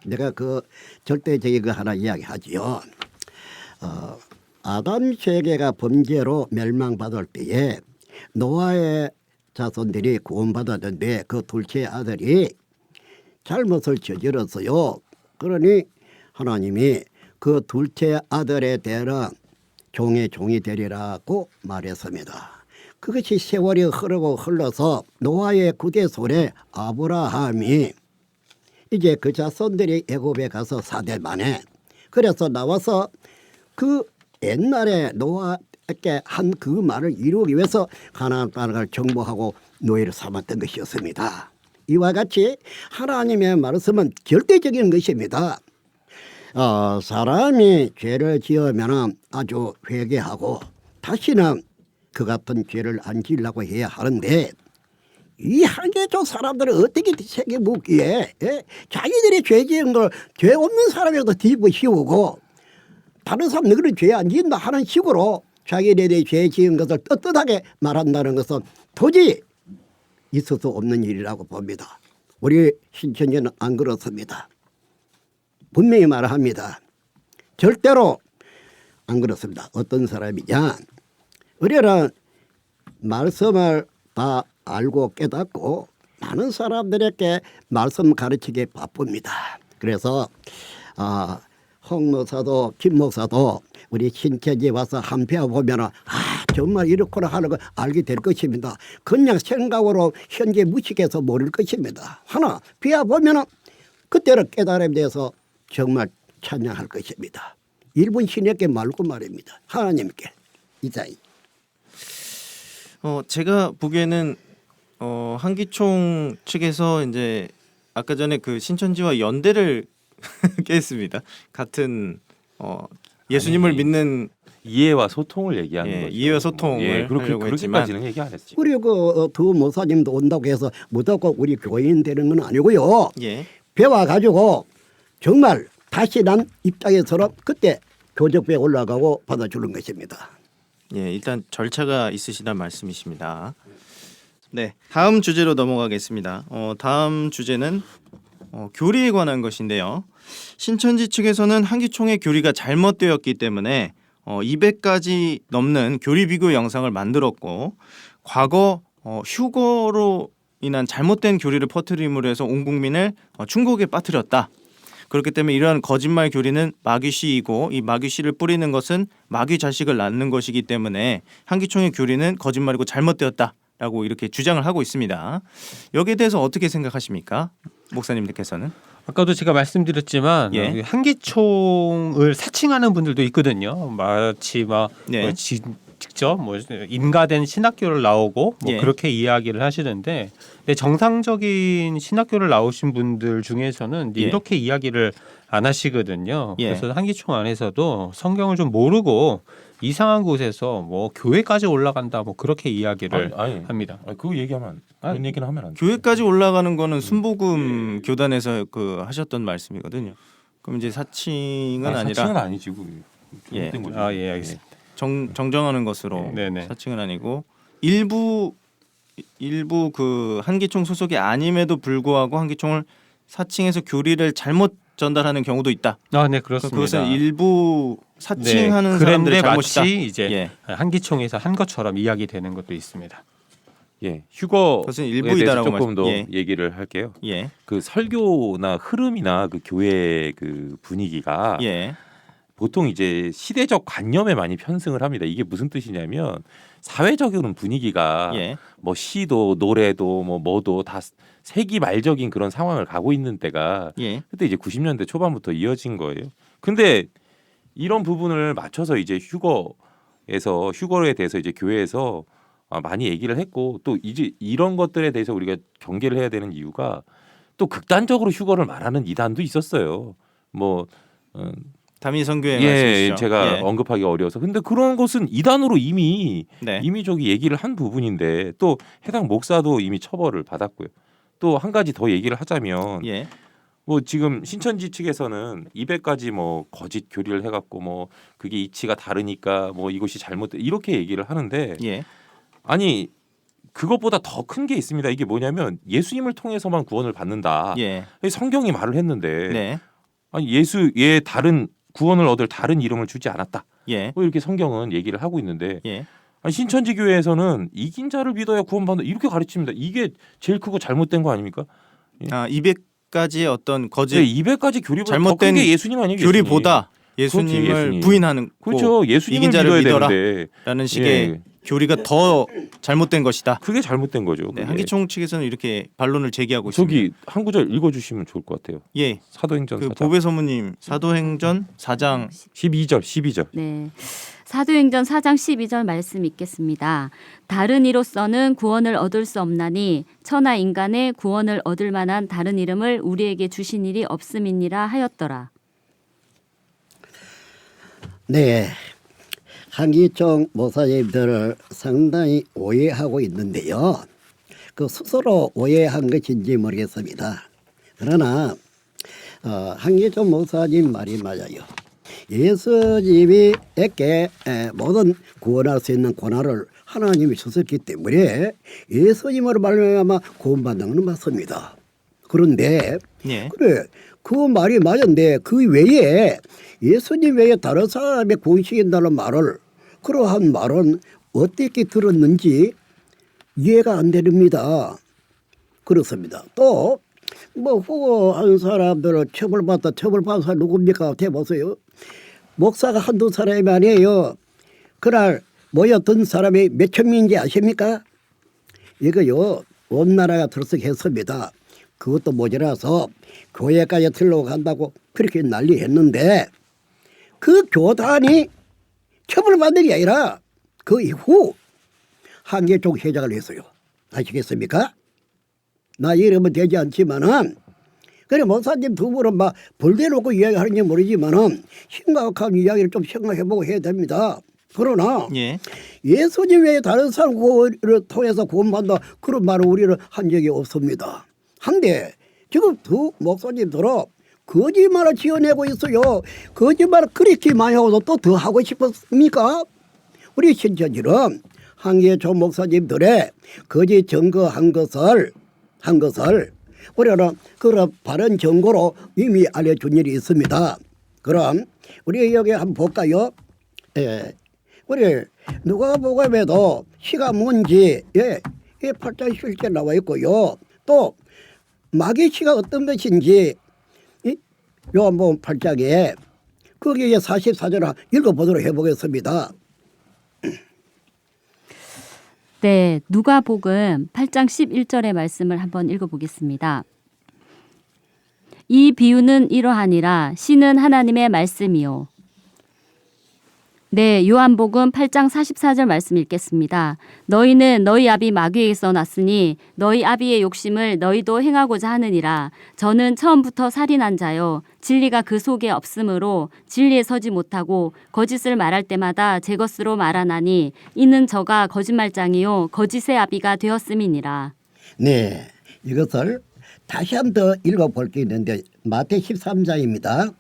내가 그 절대적인 거 하나 이야기하지요. 아담 세계가 범죄로 멸망받을 때에 노아의 자손들이 구원받았는데 그 둘째 아들이 잘못을 저질렀어요. 그러니 하나님이 그 둘째 아들에 대한 종의 종이 되리라고 말했습니다. 그것이 세월이 흐르고 흘러서 노아의 구대손에 아브라함이 이제 그 자손들이 애굽에 가서 4대 만에 그래서 나와서 그 옛날에 노아에게 한 그 말을 이루기 위해서 가나안 땅을 정복하고 노예를 삼았던 것이었습니다. 이와 같이 하나님의 말씀은 절대적인 것입니다. 사람이 죄를 지으면 아주 회개하고 다시는 그 같은 죄를 안 지으려고 해야 하는데 이 한계조 사람들은 어떻게 세계 묻기에 자기들이 죄 지은 걸 죄 없는 사람이라도 뒤집어 씌우고 다른 사람 너희는 죄 안 지은다 하는 식으로 자기들이 죄 지은 것을 떳떳하게 말한다는 것은 도저히 있을 수 없는 일이라고 봅니다. 우리 신천지는 안 그렇습니다. 분명히 말합니다. 절대로 안 그렇습니다. 어떤 사람이냐. 우리는 말씀을 다 알고 깨닫고 많은 사람들에게 말씀 가르치기에 바쁩니다. 그래서 홍 목사도 김 목사도 우리 신천지에 와서 한 배 보면 정말 이렇구나 하는 걸 알게 될 것입니다. 그냥 생각으로 현재 무식해서 모를 것입니다. 하나 배워 보면 그때는 깨달음에 대해서 정말 찬양할 것입니다. 일본 신에게 말고 말입니다. 하나님께 이자이. 제가 보기에는 한기총 측에서 이제 아까 전에 그 신천지와 연대를 깼습니다. 같은 예수님을 믿는 이해와 소통을 얘기하는 거죠. 이해와 소통을 하려고 했지만 그렇게까지는 얘기 안 했죠. 우리 두 모사님도 온다고 해서 무조건 우리 교인 되는 건 아니고요. 예. 배워 가지고 정말 다시 난 입장에서는 그때 교적부에 올라가고 받아주는 것입니다. 예, 일단 절차가 있으시단 말씀이십니다. 네, 다음 주제로 넘어가겠습니다. 다음 주제는 교리에 관한 것인데요. 신천지 측에서는 한기총의 교리가 잘못되었기 때문에 200가지 넘는 교리 비교 영상을 만들었고 과거 휴거로 인한 잘못된 교리를 퍼뜨림으로 해서 온 국민을 충곡에 빠뜨렸다. 그렇기 때문에 이러한 거짓말 교리는 마귀씨이고 이 마귀씨를 뿌리는 것은 마귀 자식을 낳는 것이기 때문에 한기총의 교리는 거짓말이고 잘못되었다라고 이렇게 주장을 하고 있습니다. 여기에 대해서 어떻게 생각하십니까? 목사님들께서는? 아까도 제가 말씀드렸지만 예. 한기총을 사칭하는 분들도 있거든요. 마치 막 네. 직접 뭐 인가된 신학교를 나오고 뭐 예. 그렇게 이야기를 하시는데 근데 정상적인 신학교를 나오신 분들 중에서는 예. 이렇게 이야기를 안 하시거든요. 예. 그래서 한기총 안에서도 성경을 좀 모르고 이상한 곳에서 뭐 교회까지 올라간다 뭐 그렇게 이야기를 합니다. 그거 얘기하면 그런 얘기는 하면 안 돼. 교회까지 올라가는 거는 순복음 교단에서 그 하셨던 말씀이거든요. 그럼 이제 사칭은 아니라 사칭은 아니지. 예. 잘못된 거지. 예, 알겠습니다. 정정하는 것으로 네네. 사칭은 아니고 일부 그 한기총 소속이 아님에도 불구하고 한기총을 사칭해서 교리를 잘못 전달하는 경우도 있다. 네, 그렇습니다. 그것은 일부 사칭하는 사람들의 그런데 잘못이다. 마치 이제 예. 한기총에서 한 것처럼 이야기되는 것도 있습니다. 예, 휴거에 그것은 대해서 일부이다라고 조금 더 예. 얘기를 할게요. 예. 그 설교나 흐름이나 그 교회 그 분위기가 예. 보통 이제 시대적 관념에 많이 편승을 합니다. 이게 무슨 뜻이냐면 사회적인 분위기가 예. 뭐 시도 노래도 뭐도 다 세기 말적인 그런 상황을 가고 있는 때가 예. 그때 이제 90년대 초반부터 이어진 거예요. 근데 이런 부분을 맞춰서 이제 휴거에 대해서 이제 교회에서 많이 얘기를 했고 또 이제 이런 것들에 대해서 우리가 경계를 해야 되는 이유가 또 극단적으로 휴거를 말하는 이단도 있었어요. 뭐 담임 선교회 예, 말씀이시죠? 제가 예. 언급하기 어려워서 근데 그런 것은 이단으로 이미 네. 저기 얘기를 한 부분인데 또 해당 목사도 이미 처벌을 받았고요. 또 한 가지 더 얘기를 하자면 예. 뭐 지금 신천지 측에서는 200가지 뭐 거짓 교리를 해갖고 뭐 그게 이치가 다르니까 뭐 이것이 잘못돼 이렇게 얘기를 하는데 예. 아니 그것보다 더 큰 게 있습니다. 이게 뭐냐면 예수님을 통해서만 구원을 받는다. 예. 성경이 말을 했는데 네. 아니 예수의 다른 구원을 얻을 다른 이름을 주지 않았다. 예. 뭐 이렇게 성경은 얘기를 하고 있는데 예. 아니 신천지 교회에서는 이긴 자를 믿어야 구원받는다 이렇게 가르칩니다. 이게 제일 크고 잘못된 거 아닙니까? 200가지의 어떤 거짓 200가지 교리보다 잘못된 더 큰 게 예수님 아니겠어요? 교리보다 예수님을 예수님. 부인하는 그렇죠. 예수님을 이긴 자를 믿어야 믿어라. 되는데 라는 식의 예. 교리가 더 잘못된 것이다. 그게 잘못된 거죠. 네, 그게. 한기총 측에서는 이렇게 반론을 제기하고 있습니다. 저기 한 구절 읽어주시면 좋을 것 같아요. 예, 사도행전 그 4장 보배 서무님 사도행전 4장 12절. 네. 사도행전 4장 12절 말씀 읽겠습니다. 다른 이로서는 구원을 얻을 수 없나니 천하 인간의 구원을 얻을 만한 다른 이름을 우리에게 주신 일이 없음이니라 하였더라. 네, 한기총 목사님들을 상당히 오해하고 있는데요. 그 스스로 오해한 것인지 모르겠습니다. 그러나 한기총 목사님 말이 맞아요. 예수님에게 모든 구원할 수 있는 권한을 하나님이 주셨기 때문에 예수님으로 말미암아 구원받는 것은 맞습니다. 그런데 예. 그래 그 말이 맞은데 그 외에 예수님 외에 다른 사람의 구원시킨다는 말을 그러한 말은 어떻게 들었는지 이해가 안 됩니다. 그렇습니다. 또 뭐 후보한 사람들을 처벌받은 사람 누굽니까? 해보세요. 목사가 한두 사람이 아니에요. 그날 모였던 사람이 몇천 명인지 아십니까? 이거요 온 나라가 들썩했습니다. 그것도 모자라서 교회까지 들러간다고 그렇게 난리했는데 그 교단이 처벌받는 게 아니라 그 이후 한계총 회장을 했어요. 아시겠습니까? 나 이러면 되지 않지만은 그래 목사님 두 분은 막 벌대놓고 이야기하는지 모르지만은 심각한 이야기를 좀 생각해보고 해야 됩니다. 그러나 예. 예수님 외에 다른 사람 구원을 통해서 구원받는다 그런 말을 우리는 한 적이 없습니다. 한데 지금 두 목사님들은 거짓말을 지어내고 있어요. 거짓말을 그렇게 많이 하고도 또 더 하고 싶었습니까? 우리 신천지는 한계종 목사님들의 거짓 증거한 것을 우리는 그런 바른 증거로 이미 알려준 일이 있습니다. 그럼 우리 여기 한번 볼까요? 우리 누가복음에도 시가 뭔지 이 8장 11절 나와 있고요. 또 마귀 시가 어떤 것인지 요한복음 8장에 거기에 44절을 읽어보도록 해보겠습니다. 네, 누가복음 8장 11절의 말씀을 한번 읽어보겠습니다. 이 비유는 이러하니라. 시는 하나님의 말씀이요. 네, 요한복음 8장 44절 말씀 읽겠습니다. 너희는 너희 아비 마귀에게서 났으니 너희 아비의 욕심을 너희도 행하고자 하느니라. 저는 처음부터 살인한 자요. 진리가 그 속에 없으므로 진리에 서지 못하고 거짓을 말할 때마다 제 것으로 말하나니 이는 저가 거짓말장이요 거짓의 아비가 되었음이니라. 네, 이것을 다시 한 번 더 읽어볼 게 있는데 마태 13장입니다.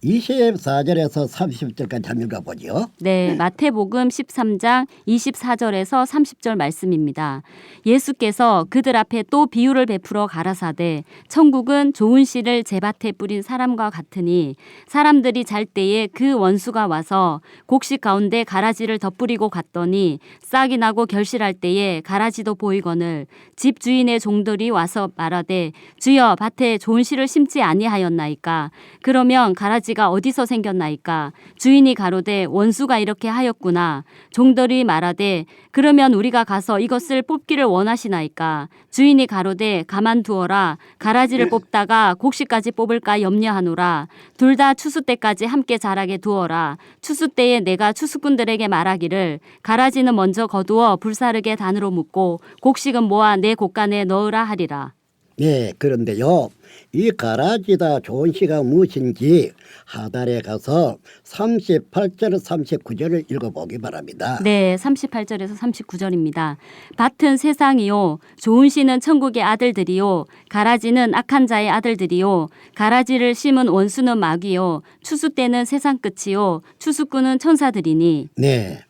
24절에서 30절까지 한번 읽어보죠. 네, 마태복음 13장 24절에서 30절 말씀입니다. 예수께서 그들 앞에 또 비유를 베풀어 가라사대 천국은 좋은 씨를 제밭에 뿌린 사람과 같으니 사람들이 잘 때에 그 원수가 와서 곡식 가운데 가라지를 덧뿌리고 갔더니 싹이 나고 결실할 때에 가라지도 보이거늘 집 주인의 종들이 와서 말하되 주여 밭에 좋은 씨를 심지 아니하였나이까. 그러면 가라지가 어디서 생겼나이까. 주인이 가로되 원수가 이렇게 하였구나. 종들이 말하되 그러면 우리가 가서 이것을 뽑기를 원하시나이까. 주인이 가로되 가만두어라. 가라지를 뽑다가 곡식까지 뽑을까 염려하노라. 둘 다 추수 때까지 함께 자라게 두어라. 추수 때에 내가 추수꾼들에게 말하기를 가라지는 먼저 거두어 불사르게 단으로 묶고 곡식은 모아 내 곡간에 넣으라 하리라. 네, 그런데요. 이 가라지다 좋은 씨가 무엇인지 하단에 가서 38절 39절을 읽어보기 바랍니다. 네, 38절에서 39절입니다. 밭은 세상이요 좋은 씨는 천국의 아들들이요 가라지는 악한 자의 아들들이요 가라지를 심은 원수는 마귀요 추수 때는 세상 끝이요 추수꾼은 천사들이니. 네,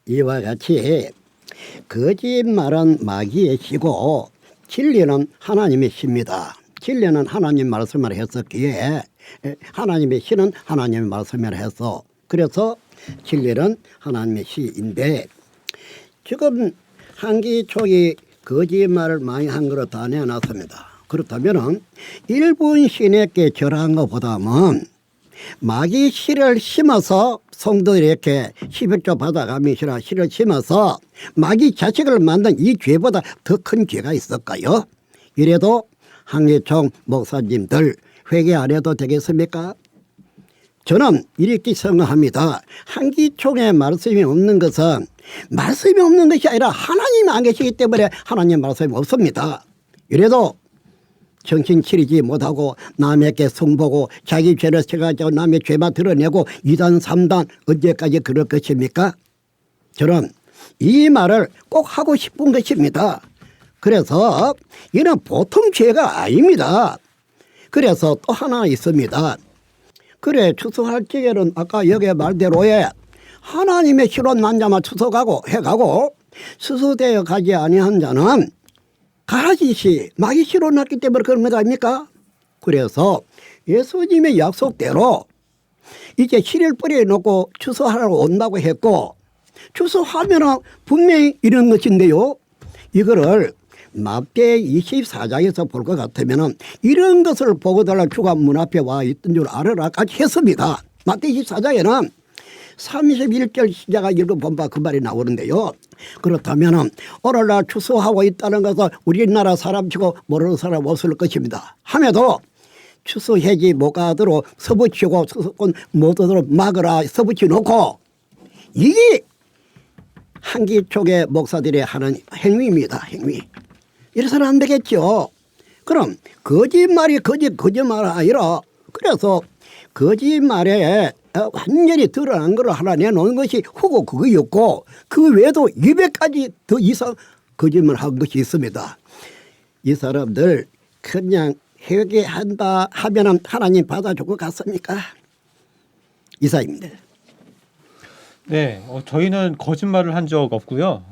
이와 같이 거짓말은 마귀의 시고 진리는 하나님의 시입니다. 진리는 하나님 말씀을 했었기에 하나님의 시는 하나님의 말씀을 해서 그래서 진리는 하나님의 시인데 지금 한기총이 거짓말을 많이 한 거로 다 내놨습니다. 그렇다면 일본 신에게 절한 것보다는 마귀 씨를 심어서 성도들이 이렇게 11조 받아가면서 씨를 심어서 마귀 자식을 만든 이 죄보다 더 큰 죄가 있을까요? 이래도 한기총 목사님들 회개 안 해도 되겠습니까? 저는 이렇게 생각합니다. 한기총에 말씀이 없는 것은 말씀이 없는 것이 아니라 하나님이 안 계시기 때문에 하나님 말씀이 없습니다. 이래도 정신 차리지 못하고 남에게 성보고 자기 죄를 채가지고 남의 죄만 드러내고 2단 3단 언제까지 그럴 것입니까? 저는 이 말을 꼭 하고 싶은 것입니다. 그래서 이는 보통 죄가 아닙니다. 그래서 또 하나 있습니다. 그래 추수할 적에는 아까 여기 말대로에 하나님의 시로 난 자만 추수하고 해가고 추수되어 가지 아니한 자는 가라지씨 마귀 씨로 났기 때문에 그런 것 아닙니까? 그래서 예수님의 약속대로 이제 씨를 뿌려놓고 추수하라고 온다고 했고 추수하면 분명히 이런 것인데요. 이거를 마태 24장에서 볼 것 같으면 이런 것을 보고 달라 주가 문 앞에 와 있던 줄 알아라까지 했습니다. 마태 24장에는 31절 시작을 읽어본 바 그 말이 나오는데요. 그렇다면 오늘날 추수하고 있다는 것은 우리나라 사람치고 모르는 사람 없을 것입니다. 함에도 추수해지 못 가도록 서붙이고 추수꾼 못 오도록 막으라 서붙여 놓고 이게 한기총의 목사들이 하는 행위입니다. 행위. 이래서는 안 되겠죠. 그럼 거짓말이 거짓말 아니라 그래서 거짓말에 완전히 드러난 걸 하나 내놓은 것이 후고 그거였고 그 외에도 200가지 더 이상 거짓말 한 것이 있습니다. 이 사람들 그냥 회개한다 하면 하나님 받아줄 것 같습니까? 이사입니다. 네, 저희는 거짓말을 한 적 없고요.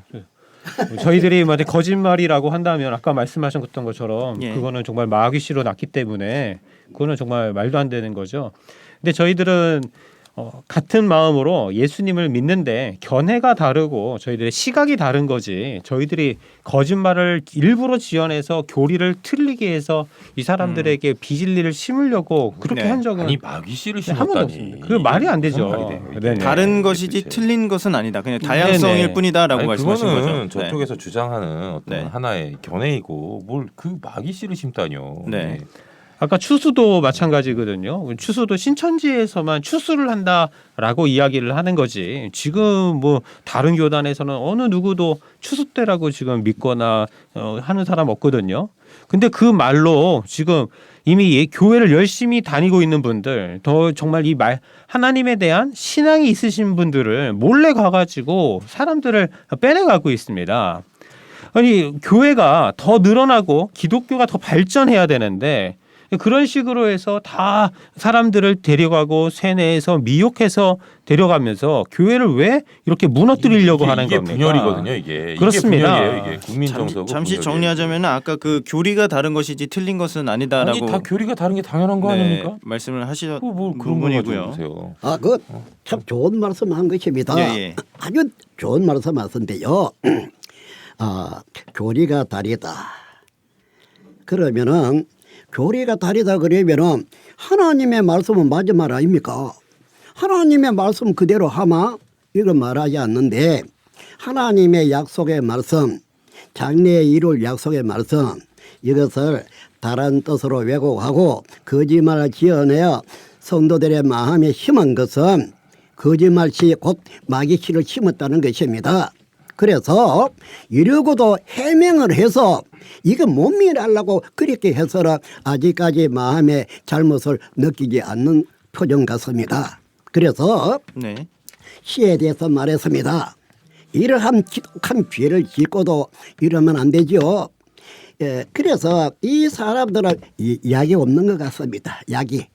저희들이 만약 거짓말이라고 한다면 아까 말씀하신 것처럼 예. 그거는 정말 마귀 씨로 났기 때문에 그거는 정말 말도 안 되는 거죠. 근데 저희들은 같은 마음으로 예수님을 믿는데 견해가 다르고 저희들의 시각이 다른 거지. 저희들이 거짓말을 일부러 지어내서 교리를 틀리게 해서 이 사람들에게 비진리를 심으려고 그렇게 네. 한 적은 아니 마귀 씨를 한 번도 심었다니. 없습니다. 그 말이 안 되죠. 무슨 말이 돼요, 이게. 네네. 다른 것이지 그치. 틀린 것은 아니다. 그냥 다양성일 네네. 뿐이다라고 아니, 말씀하신 그거는 거죠. 저쪽에서 주장하는 어떤 네. 하나의 견해이고 뭘 그 마귀 씨를 심다뇨. 네. 아까 추수도 마찬가지거든요. 추수도 신천지에서만 추수를 한다라고 이야기를 하는 거지. 지금 뭐 다른 교단에서는 어느 누구도 추수 때라고 지금 믿거나 하는 사람 없거든요. 근데 그 말로 지금 이미 교회를 열심히 다니고 있는 분들, 더 정말 이 말 하나님에 대한 신앙이 있으신 분들을 몰래 가가지고 사람들을 빼내가고 있습니다. 아니 교회가 더 늘어나고 기독교가 더 발전해야 되는데 그런 식으로 해서 다 사람들을 데려가고 세뇌해서 미혹해서 데려가면서 교회를 왜 이렇게 무너뜨리려고 하는 이게 겁니까? 분열이거든요. 이게 그렇습니다. 이게 분열이에요. 이게 국민 정서고 잠시 분열이에요. 정리하자면 아까 그 교리가 다른 것이지 틀린 것은 아니다라고 아니 다 교리가 다른 게 당연한 거 네, 아닙니까? 말씀을 하셨 뭐 그런 거 부분이고요. 가지고 그 참 좋은 말씀한 것입니다. 예. 아주 좋은 말씀하신데요. 교리가 다르다. 그러면은 교리가 다르다 그러면은 하나님의 말씀은 맞은 말 아닙니까? 하나님의 말씀 그대로 하마 이걸 말하지 않는데 하나님의 약속의 말씀, 장래에 이룰 약속의 말씀 이것을 다른 뜻으로 왜곡하고 거짓말을 지어내어 성도들의 마음에 심은 것은 거짓말씨 곧 마귀씨를 심었다는 것입니다. 그래서 이러고도 해명을 해서 이거 못 믿으려고 그렇게 해서는 아직까지 마음의 잘못을 느끼지 않는 표정 같습니다. 그래서 네. 시에 대해서 말했습니다. 이러한 기독한 죄를 짓고도 이러면 안 되죠. 그래서 이 사람들은 약이 없는 것 같습니다. 약이.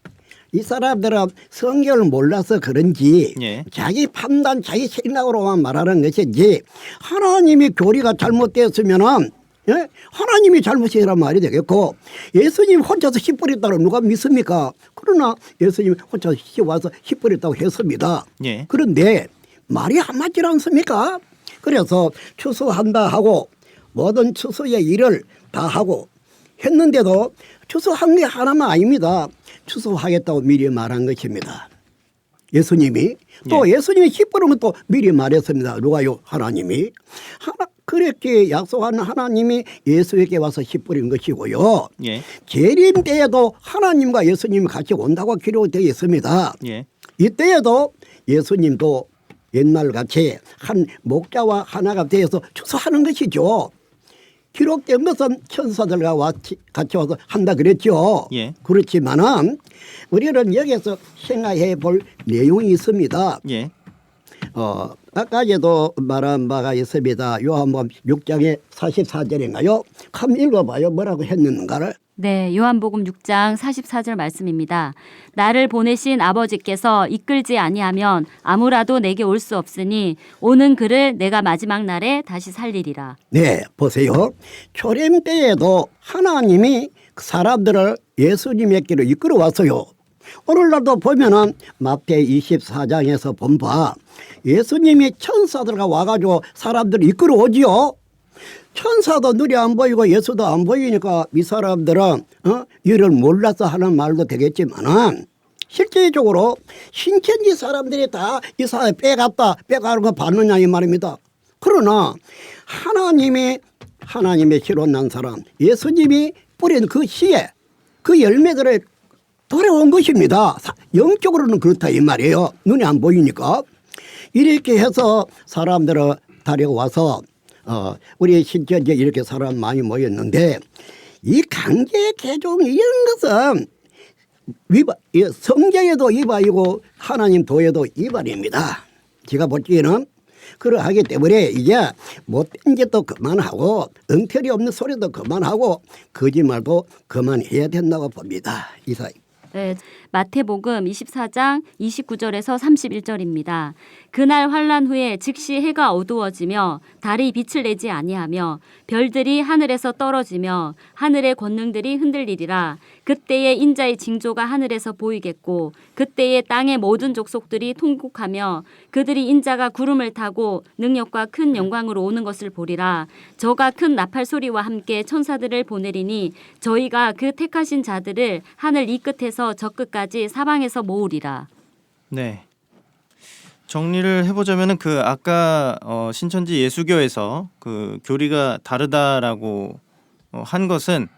이 사람들은 성경을 몰라서 그런지 예. 자기 판단, 자기 생각으로만 말하는 것이지 하나님이 교리가 잘못되었으면은 하나님이 잘못이란 말이 되겠고 예수님 혼자서 씨 뿌렸다고 누가 믿습니까? 그러나 예수님 혼자서 씨 와서 씨 뿌렸다고 했습니다. 예. 그런데 말이 안 맞지 않습니까? 그래서 추수한다 하고 모든 추수의 일을 다 하고 했는데도 추수한 게 하나만 아닙니다. 추수하겠다고 미리 말한 것입니다. 예수님이 또 예수님이 씨 뿌리면 또 미리 말했습니다. 누가요? 하나님이. 그렇게 약속한 하나님이 예수에게 와서 씨 뿌린 것이고요. 예. 재림 때에도 하나님과 예수님이 같이 온다고 기록되어 있습니다. 예. 이때에도 예수님도 옛날같이 한 목자와 하나가 되어서 추수하는 것이죠. 기록된 것은 천사들과 같이 와서 한다 그랬죠. 예. 그렇지만은 우리는 여기서 생각해 볼 내용이 있습니다. 예. 아까에도 말한 바가 있습니다. 요한복음 6장의 44절인가요? 한번 읽어봐요. 뭐라고 했는가를. 네, 요한복음 6장 44절 말씀입니다. 나를 보내신 아버지께서 이끌지 아니하면 아무라도 내게 올 수 없으니 오는 그를 내가 마지막 날에 다시 살리리라. 네, 보세요. 초림 때에도 하나님이 사람들을 예수님에게로 이끌어 왔어요. 오늘날도 보면은 마태 24장에서 본 바 예수님이 천사들과 와가지고 사람들을 이끌어 오지요. 천사도 눈이 안 보이고 예수도 안 보이니까 이 사람들은 이를 몰라서 하는 말도 되겠지만은 실제적으로 신천지 사람들이 다 이 사회 빼가는 거 봤느냐 이 말입니다. 그러나 하나님의 씨로 난 사람 예수님이 뿌린 그 씨에 그 열매들을 돌아온 것입니다. 영적으로는 그렇다 이 말이에요. 눈이 안 보이니까. 이렇게 해서 사람들을 데려와서 우리 신천지에 이렇게 사람 많이 모였는데 이 강제 개종 이런 것은 성경에도 위반이고 하나님 도에도 위반입니다. 제가 볼 때는 그러하기 때문에 이제 못된 짓도 그만하고 엉터리 없는 소리도 그만하고 거짓말도 그만해야 된다고 봅니다. 이사님. 네, 마태복음 24장 29절에서 31절입니다. 그날 환란 후에 즉시 해가 어두워지며 달이 빛을 내지 아니하며 별들이 하늘에서 떨어지며 하늘의 권능들이 흔들리리라. 그때에 인자의 징조가 하늘에서 보이겠고 그때에 땅의 모든 족속들이 통곡하며 그들이 인자가 구름을 타고 능력과 큰 영광으로 오는 것을 보리라. 저가 큰 나팔 소리와 함께 천사들을 보내리니 저희가 그 택하신 자들을 하늘 이 끝에서 저 끝까지 사방에서 모으리라. 네. 정리를 해보자면은 그 아까 신천지 예수교에서 그 교리가 다르다라고 한 것은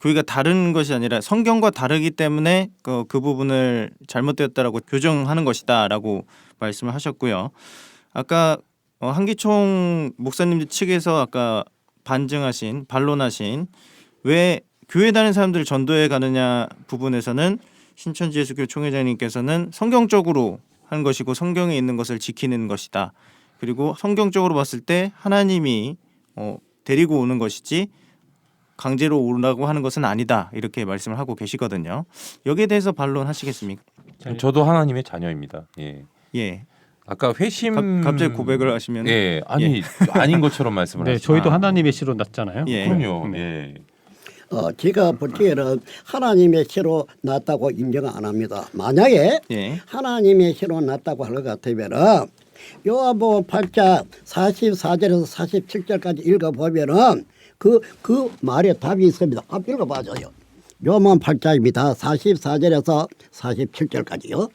교리가 다른 것이 아니라 성경과 다르기 때문에 그 부분을 잘못되었다라고 교정하는 것이다라고 말씀을 하셨고요. 아까 한기총 목사님 측에서 아까 반론하신 왜 교회 다니는 사람들을 전도해 가느냐 부분에서는 신천지 예수교 총회장님께서는 성경적으로 한 것이고 성경에 있는 것을 지키는 것이다. 그리고 성경적으로 봤을 때 하나님이 데리고 오는 것이지 강제로 오라고 하는 것은 아니다. 이렇게 말씀을 하고 계시거든요. 여기에 대해서 반론하시겠습니까? 저도 하나님의 자녀입니다. 예. 예. 아까 회심 갑자기 고백을 하시면 예. 아니 아닌 것처럼 말씀을 네, 하시죠. 저희도 하나님의 씨로 났잖아요. 예. 그럼요. 예. 제가 볼 때에는 하나님의 씨로 났다고 인정 안 합니다. 만약에 예. 하나님의 씨로 났다고 할 것 같으면은 요한복음 8장 44절에서 47절까지 읽어보면은 그 말에 답이 있습니다. 한번 읽어봐줘요. 요한복음 8장입니다. 44절에서 47절까지요.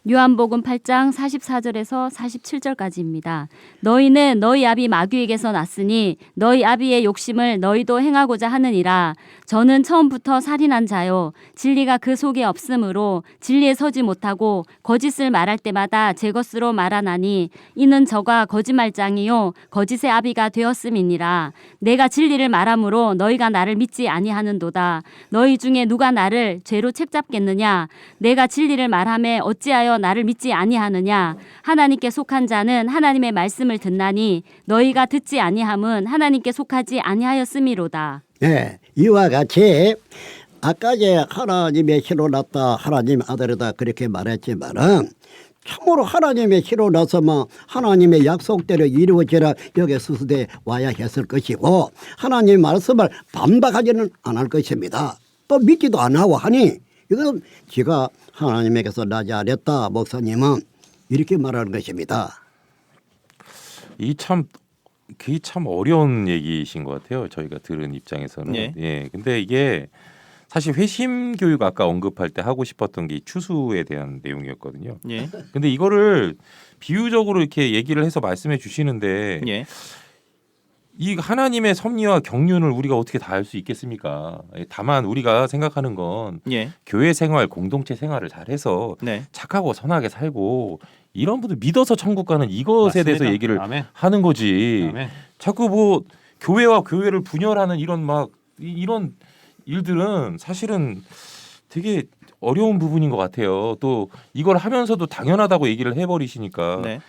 요한복음 8장 44절에서 47절까지입니다. 너희는 너희 아비 마귀에게서 났으니 너희 아비의 욕심을 너희도 행하고자 하느니라. 저는 처음부터 살인한 자요 진리가 그 속에 없으므로 진리에 서지 못하고 거짓을 말할 때마다 제 것으로 말하나니 이는 저가 거짓말장이요 거짓의 아비가 되었음이니라. 내가 진리를 말함으로 너희가 나를 믿지 아니하는도다. 너희 중에 누가 나를 죄로 책잡겠느냐. 내가 진리를 말하매 어찌하여 나를 믿지 아니하느냐. 하나님께 속한 자는 하나님의 말씀을 듣나니 너희가 듣지 아니함은 하나님께 속하지 아니하였음이로다. 네, 이와 같이 아까 하나님의 씨로 났다, 하나님의 아들이다 그렇게 말했지만은 참으로 하나님의 씨로 나서면 하나님의 약속대로 이루어지라 여기 수수대 와야 했을 것이고 하나님의 말씀을 반박하지는 않을 것입니다. 또 믿지도 안 하고 하니 이건 제가 하나님에게서 나지 않았다 목사님은 이렇게 말하는 것입니다. 그게 참 어려운 얘기이신 것 같아요. 저희가 들은 입장에서는. 예. 예. 근데 이게 사실 회심 교육 아까 언급할 때 하고 싶었던 게 추수에 대한 내용이었거든요. 예. 근데 이거를 비유적으로 이렇게 얘기를 해서 말씀해 주시는데 예. 이 하나님의 섭리와 경륜을 우리가 어떻게 다 알 수 있겠습니까? 다만 우리가 생각하는 건 예. 교회 생활, 공동체 생활을 잘해서 네. 착하고 선하게 살고 이런 분들 믿어서 천국 가는 이것에 맞습니다. 대해서 얘기를 아멘. 하는 거지. 아멘. 자꾸 뭐 교회와 교회를 분열하는 이런 일들은 사실은 되게 어려운 부분인 것 같아요. 또 이걸 하면서도 당연하다고 얘기를 해버리시니까 네.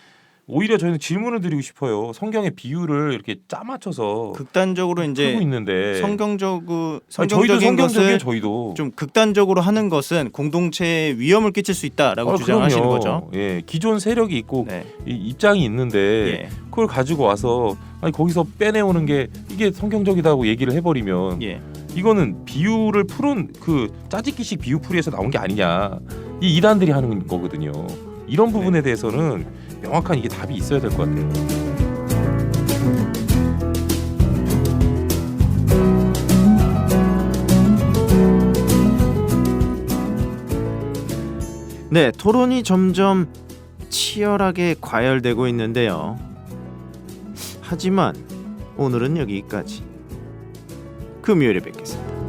오히려 저희는 질문을 드리고 싶어요. 성경의 비유를 이렇게 짜맞춰서 극단적으로 이제 하고 있는데 성경적인 저희도 성경적이에요. 것을 저희도 좀 극단적으로 하는 것은 공동체에 위험을 끼칠 수 있다라고 주장하시는 그럼요. 거죠. 예, 기존 세력이 있고 네. 입장이 있는데 예. 그걸 가지고 와서 거기서 빼내오는 게 이게 성경적이다고 얘기를 해버리면 예. 이거는 비유를 푸는 그 짜집기식 비유풀이에서 나온 게 아니냐 이 이단들이 하는 거거든요. 이런 부분에 대해서는 명확한 이게 답이 있어야 될 것 같아요. 네, 토론이 점점 치열하게 과열되고 있는데요. 하지만 오늘은 여기까지. 금요일에 뵙겠습니다.